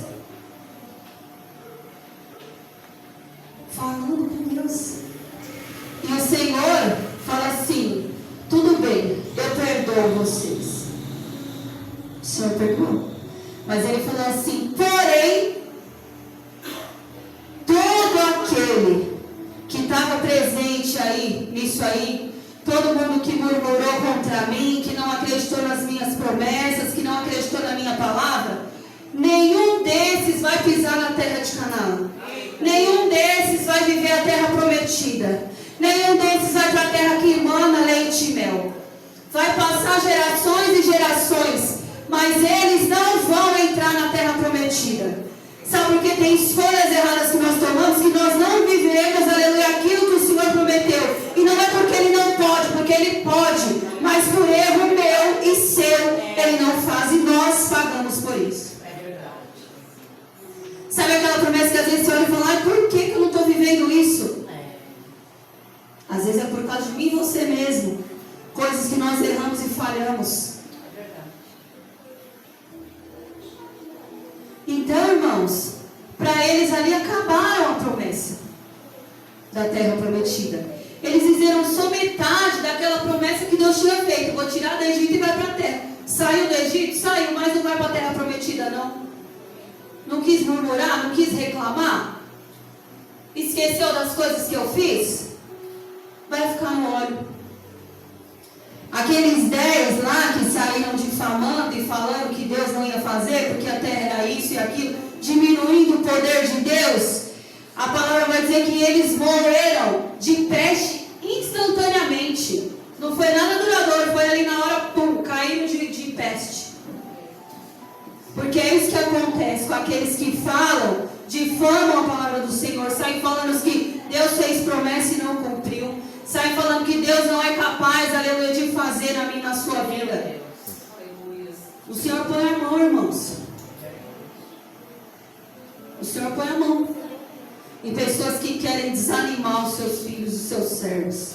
I: falando com Deus. E o Senhor fala assim: tudo bem, eu perdoo vocês. O Senhor perdoou. Mas ele falou assim: porém, todo aquele que estava presente aí, nisso aí, todo mundo que murmurou contra mim, que não acreditou nas minhas promessas, que não acreditou na minha palavra, nenhum desses vai pisar na terra de Canaã. Nenhum desses vai viver a terra prometida. Nenhum desses vai para a terra que emana leite e mel. Vai passar gerações e gerações, mas eles não vão entrar na terra prometida. Sabe por que tem escolhas erradas que nós tomamos, que nós não viveremos, aleluia, aquilo que o Senhor prometeu. E não é porque Ele não pode, porque Ele pode, mas por erro meu. meu e seu, ele não faz, e nós pagamos por isso. É verdade.
H: Sabe aquela promessa que às vezes você olha e fala, ai, por que eu não estou vivendo isso? Às vezes é por causa de mim e você mesmo. Coisas que nós erramos e falhamos. Então, irmãos, para eles ali acabaram a promessa da terra prometida. Eles fizeram só metade daquela promessa que Deus tinha feito. Vou tirar do Egito e vai para a terra. Saiu do Egito? Saiu, mas não vai para a terra prometida, não. Não quis murmurar, não quis reclamar. Esqueceu das coisas que eu fiz? Vai ficar no óleo. Aqueles 10 lá que saíram difamando e falando que Deus não ia fazer, porque a terra era isso e aquilo, diminuindo o poder de Deus, a palavra vai dizer que eles morreram de peste instantaneamente. Não foi nada duradouro, foi ali na hora, pum, caíram de peste. Porque é isso que acontece com aqueles que falam, difamam a palavra do Senhor, saem falando que Deus fez promessa e não cumpriu, saem falando que Deus não é capaz, aleluia, de fazer na minha e na sua vida. O Senhor põe a mão, irmãos. O Senhor põe a mão em pessoas que querem desanimar os seus filhos, os seus servos.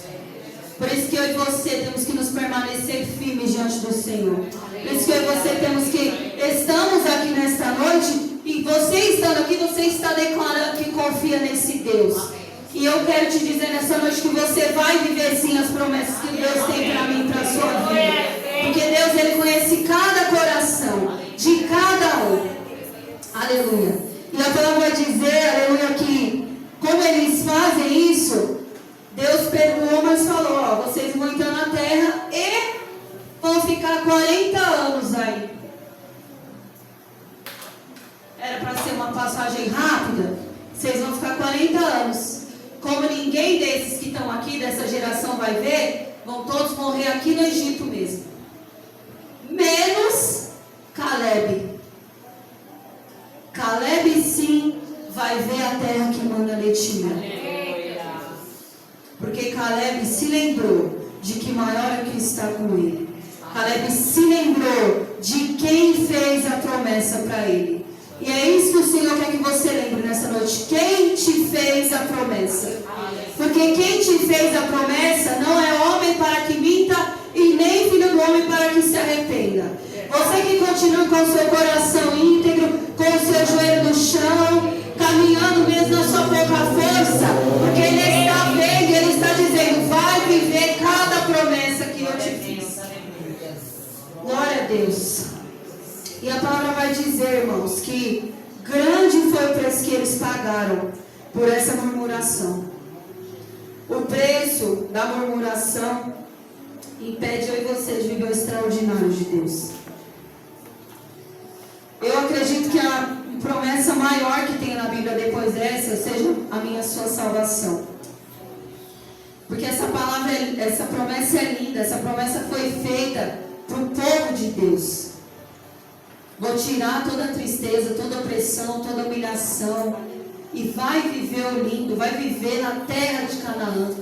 H: Por isso que eu e você temos que nos permanecer firmes diante do Senhor. Por isso que eu e você temos que, estamos aqui nesta noite, e você estando aqui, você está declarando que confia nesse Deus. E eu quero te dizer nessa noite que você vai viver sim as promessas que Deus tem para mim, para a sua vida. Porque Deus, Ele conhece cada coração, de cada um. Aleluia. E a palavra vai dizer, aleluia, que como eles fazem isso, Deus perdoou, mas falou, ó, vocês vão entrar na terra e vão ficar 40 anos aí. Era para ser uma passagem rápida, vocês vão ficar 40 anos. Como ninguém desses que estão aqui, dessa geração vai ver, vão todos morrer aqui no Egito mesmo. Menos Caleb. Caleb sim vai ver a terra que manda leite e mel. Porque Caleb se lembrou de que maior é o que está com ele. Caleb se lembrou de quem fez a promessa para ele. E é isso que o Senhor quer que você lembre nessa noite. Quem te fez a promessa? Porque quem te fez a promessa não é homem para que minta e nem filho do homem para que se arrependa. Você que continua com o seu coração íntegro, com o seu joelho no chão, caminhando mesmo na sua pouca força, porque Ele está vendo, Ele está dizendo, vai viver cada promessa que eu te fiz. Glória a Deus. E a palavra vai dizer, irmãos, que grande foi o preço que eles pagaram por essa murmuração. O preço da murmuração impede eu e você de viver o extraordinário de Deus. Eu acredito que a promessa maior que tem na Bíblia depois dessa seja a minha e a sua salvação. Porque essa palavra, essa promessa é linda, essa promessa foi feita para o povo de Deus. Vou tirar toda a tristeza, toda a opressão, toda a humilhação e vai viver o lindo, vai viver na terra de Canaã.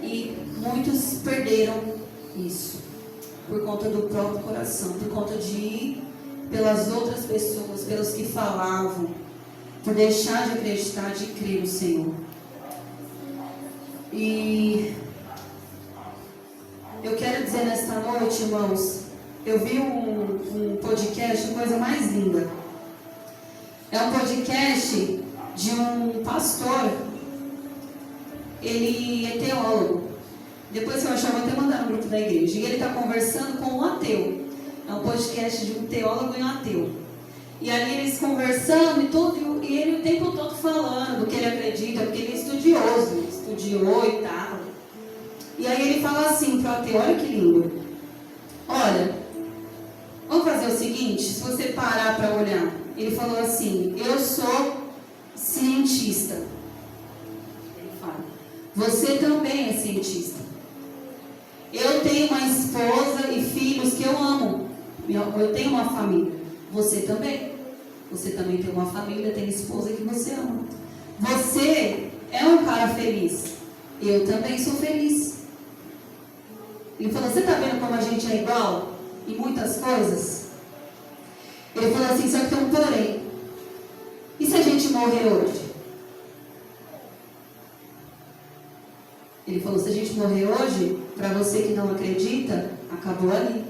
H: E muitos perderam isso por conta do próprio coração, por conta de ir pelas outras pessoas, pelos que falavam, por deixar de acreditar, de crer no Senhor. E eu quero dizer nesta noite, irmãos, eu vi um podcast, a coisa mais linda. É um podcast de um pastor, ele é teólogo. Depois eu achava até mandar no grupo da igreja. E ele está conversando com um ateu. É um podcast de um teólogo e um ateu. E ali eles conversando e ele o tempo todo falando do que ele acredita, porque ele é estudioso, estudiou e tal. E aí ele fala assim para o ateu, olha que lindo. Olha, vamos fazer o seguinte, se você parar para olhar. Ele falou assim, eu sou cientista. Ele fala, você também é cientista. Eu tenho uma esposa e filhos que eu amo. Eu tenho uma família. Você também. Você também tem uma família, tem esposa que você ama. Você é um cara feliz. Eu também sou feliz. Ele falou, você está vendo como a gente é igual em muitas coisas? Ele falou assim, só que tem um porém. E se a gente morrer hoje? Ele falou, se a gente morrer hoje, para você que não acredita, acabou ali.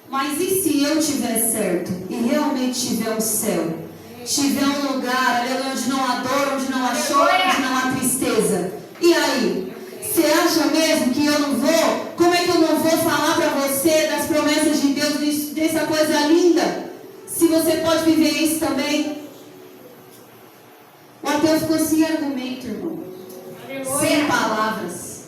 H: Mas e se eu tiver certo e realmente tiver um céu? Tiver um lugar, aleluia, onde não há dor, onde não há choro, onde não há tristeza. E aí? Você acha mesmo que eu não vou? Como é que eu não vou falar para você das promessas de Deus, dessa coisa linda? Se você pode viver isso também. O ateu ficou sem argumento, irmão. Sem palavras.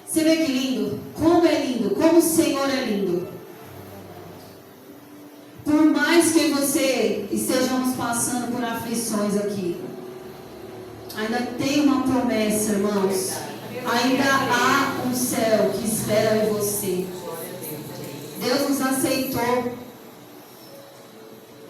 H: Você vê que lindo? Como é lindo? Como o Senhor é lindo. Por mais que você estejamos passando por aflições aqui, ainda tem uma promessa, irmãos. Ainda há um céu que espera em você. Deus nos aceitou.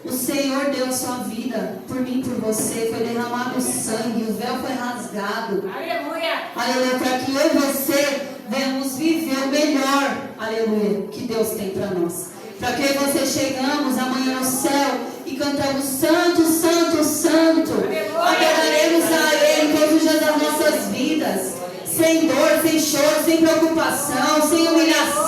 H: O Senhor deu a sua vida por mim, por você. Foi derramado sangue, o véu foi rasgado.
E: Aleluia.
H: Aleluia, para que eu e você venhamos viver o melhor, aleluia, que Deus tem para nós. Para que eu e você chegamos amanhã no céu e cantamos Santo, Santo, Santo. Adoraremos a Ele todos os dias das nossas vidas. Sem dor, sem choro, sem preocupação, sem humilhação.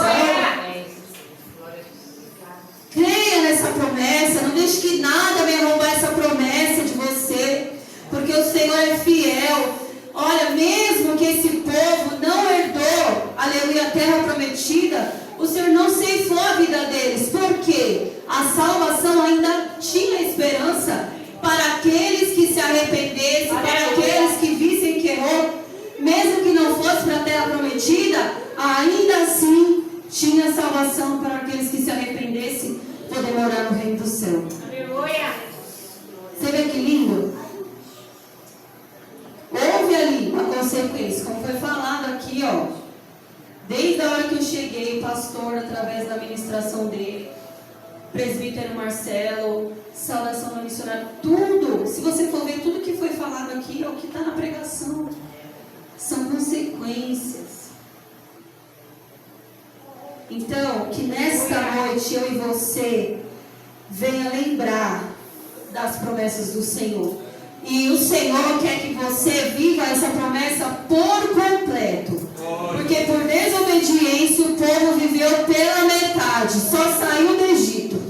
H: Creia nessa promessa, não deixe que nada venha roubar essa promessa de você, porque o Senhor é fiel. Olha, mesmo que esse povo não herdou, aleluia, a terra prometida, o Senhor não ceifou a vida deles, porque a salvação ainda tinha esperança para aqueles que se arrependessem, para aqueles que vissem que errou, mesmo que não fosse para a terra prometida, ainda assim tinha salvação para aqueles que se arrependessem, poder morar no reino do céu.
E: Aleluia.
H: Você vê que lindo? Houve ali uma consequência, como foi falado aqui, ó. Desde a hora que eu cheguei, o pastor, através da ministração dele, presbítero Marcelo, saudação do missionário, tudo, se você for ver tudo que foi falado aqui, é o que está na pregação. São consequências. Então, que nesta noite eu e você venha lembrar das promessas do Senhor. E o Senhor quer que você viva essa promessa por completo. Porque por desobediência o povo viveu pela metade, só saiu do Egito.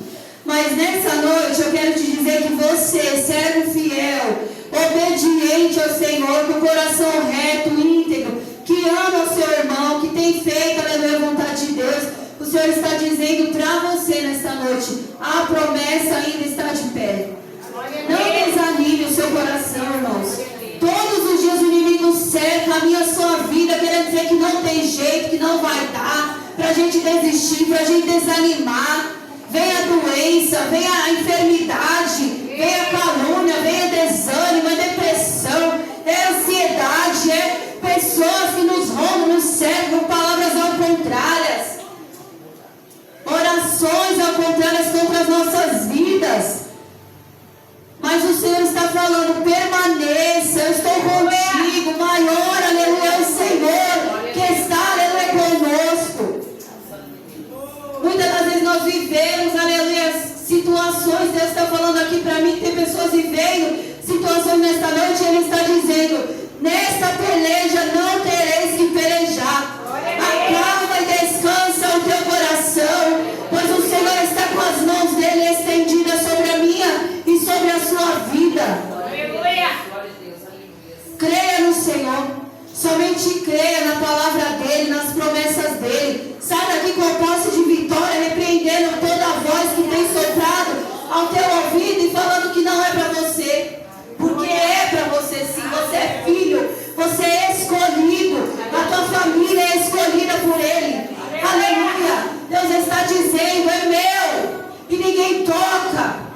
H: Mas nessa noite eu quero te dizer que você, servo fiel, obediente ao Senhor, com o coração reto, íntegro, que ama o seu irmão, que tem feito a vontade de Deus, o Senhor está dizendo para você nesta noite, a promessa ainda está de pé. Não desanime o seu coração, irmãos. Todos os dias o inimigo cerca a minha sua vida, querendo dizer que não tem jeito, que não vai dar, para a gente desistir, para a gente desanimar. Vem a doença, vem a enfermidade, vem a calúnia, vem a desânimo, a depressão, é ansiedade, é pessoas que nos roubam, nos cercam, palavras ao contrárias, orações ao contrárias contra as nossas vidas. Mas o Senhor está falando, permaneça, eu estou contigo, maior, aleluia, é o Senhor que está, aleluia, conosco. Muitas das vezes nós vivemos, aleluia, situações, Deus está falando aqui para mim, que tem pessoas vivendo situações nesta noite, Ele está dizendo, nesta peleja não tereis que pelejar. Acalma e descansa o teu coração, pois o Senhor está com as mãos dele estendidas sobre a minha e sobre a sua vida. Creia no Senhor, somente creia na palavra dele, nas promessas dele. Sai daqui com a posse de vitória, repreendendo toda a voz que tem soprado ao teu ouvido e falando que não é para você, porque é para você sim. Você é filho, você é escolhido, a tua família é escolhida por ele. Aleluia. Deus está dizendo, é meu e ninguém toca.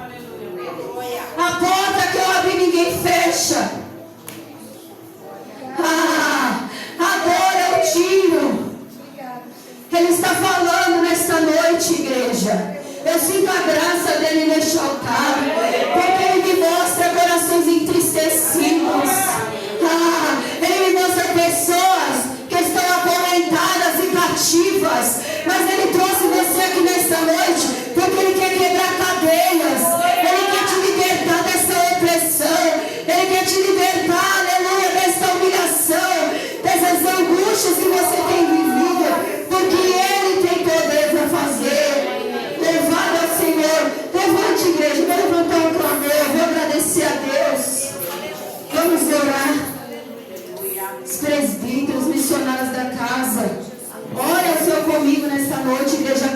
H: A porta que eu abri ninguém fecha. Agora eu tiro. Ele está falando nesta noite, igreja. Eu sinto a graça dele neste altar, porque ele me mostra corações entristecidos. Ele me mostra pessoas que estão acorrentadas e cativas. Mas ele trouxe você aqui nesta noite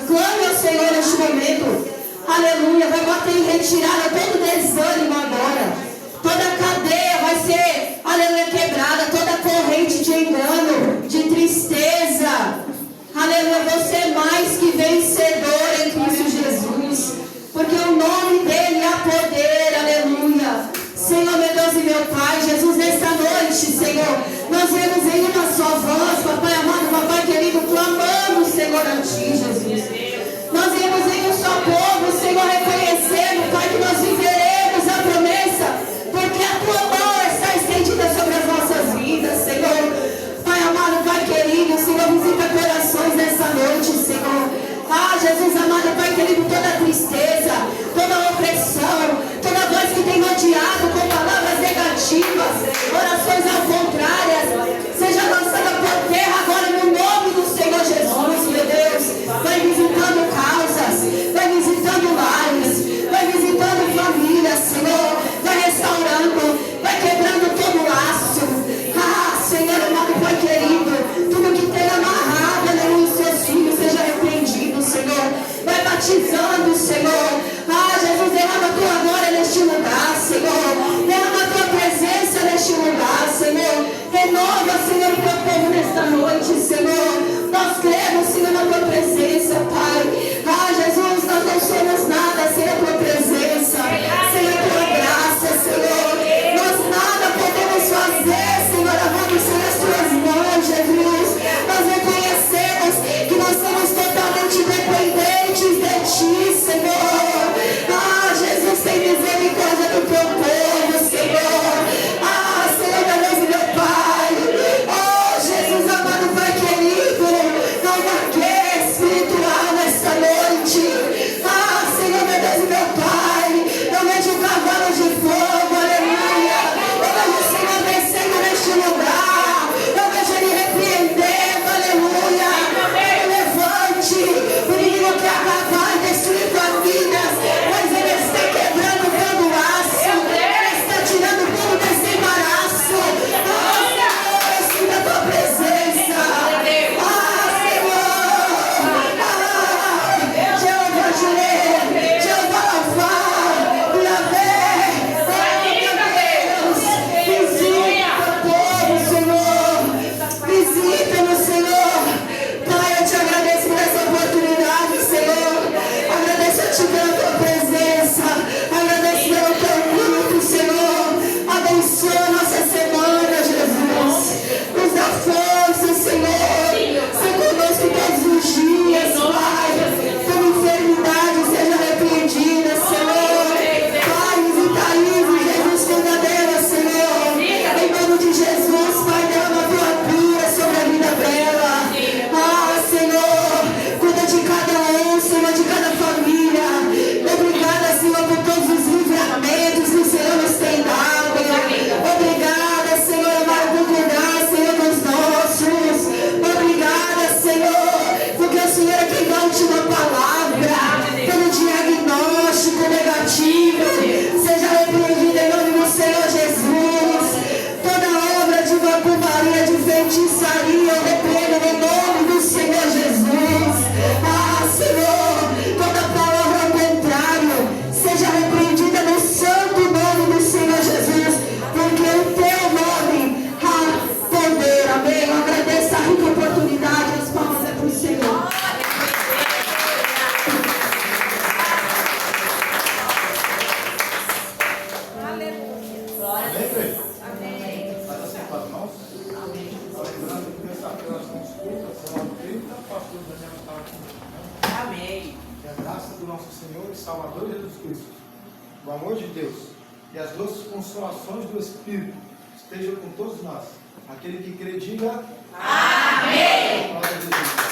H: Clame ao Senhor neste momento. Aleluia. Vai bater em retirada todo desânimo agora. Toda cadeia vai ser, aleluia, quebrada. Toda corrente de engano, de tristeza. Aleluia. Você é mais que vencedor em Cristo Jesus. Porque o nome dele há poder. Aleluia. Senhor, meu Deus e meu Pai, Jesus, nesta noite, Senhor, nós vemos em uma só voz, Papai amado, Papai querido, clamando, Senhor, a Ti, Jesus. Nós vemos em um só povo, Senhor, reconhecendo, Pai, que nós viveremos a promessa, porque a Tua mão está estendida sobre as nossas vidas, Senhor. Pai amado, Pai querido, Senhor, visita corações nessa noite, Senhor. Ah, Jesus amado, Pai querido, toda tristeza, toda opressão, toda voz que tem odiado com palavras negativas, orações ao contrárias, seja lançada por terra agora no nome do Senhor Jesus, meu Deus. Vai visitando causas, vai visitando lares, vai visitando famílias, Senhor, vai restaurando, vai quebrando todo laço. Ah, Senhor amado, Pai querido, tudo que tem amarrado, aleluia, os seus filhos seja repreendido, Senhor. Vai batizando, Senhor. Ah, Jesus, derrama a Tua glória neste lugar, Senhor. Derrama a Tua presença neste lugar, Senhor. Renova, Senhor, o Teu povo nesta noite, Senhor. Nós cremos, Senhor, na Tua presença, Pai. Ah, Jesus, nós não somos nada sem a Tua presença, sem a Tua graça, Senhor. Nós nada podemos fazer, Senhor, amado, sem as Tuas mãos, Jesus. Nós reconhecemos que nós somos totalmente dependentes de Ti, Senhor. Ah, Jesus, tem misericórdia do Teu povo, Senhor. Ah, Senhor, meu Deus e meu Pai. Oh, Jesus, amado Pai querido, não uma guerra espiritual nesta noite. Ah, Senhor, meu Deus e meu Pai, eu vejo um cavalo de fogo, aleluia. Eu vejo o Senhor descendo neste lugar. Eu vejo Ele repreendendo, aleluia. Ele levante o inimigo que acabar e destruir tua vida, pois Ele está quebrando todo laço, Ele está tirando todo desembaraço. Ah, Senhor, eu sinto a Tua presença. Ah, Senhor. Ah, Jeová Jireh, Jeová Rafa, Yahvé. Oh, meu Deus, visita o povo, Senhor. Visita-nos, Senhor. Pai, eu Te agradeço por essa oportunidade, Senhor. Agradeço a Ti pela Tua presença. Agradeço pelo Teu culto, Senhor. Abençoa a nossa semana, Jesus. Nos dá força, Senhor. Se conosco todos os dias, Pai. Toda enfermidade seja repreendida, Senhor. Pai, visita a Ivo, Jesus, cuida dela, Senhor. Em nome de Jesus, Pai, derrama a Tua cura sobre a vida dela. Ah, Senhor, cuida de cada um, Senhor, de cada família. Obrigada, Senhor, por todos os livramentos que o Senhor nos tem dado. Obrigada, Senhor, amado, por cuidar, Senhor, dos nossos. Obrigada, Senhor, porque o Senhor é quem dá a última palavra. Todo diagnóstico negativo seja repreendido em nome do Senhor Jesus. Toda obra de macumbaria, de feitiçaria, eu repreendo em nome do Senhor Jesus. Ah, Senhor, toda palavra ao contrário seja repreendida no santo nome do Senhor Jesus, porque o Teu nome há poder. Amém. Eu agradeço a rica oportunidade. As palmas é para o Senhor.
D: Amém, Pedro? Amém. Vai dar sempre as mãos? Amém. Lembrando que terça-feira nós temos culto, serão 30, pastor Daniel está aqui.
E: Amém.
D: Que a graça do nosso Senhor e Salvador Jesus Cristo, o amor de Deus e as doces consolações do Espírito estejam com todos nós. Aquele que crê, diga amém. Glória a Deus.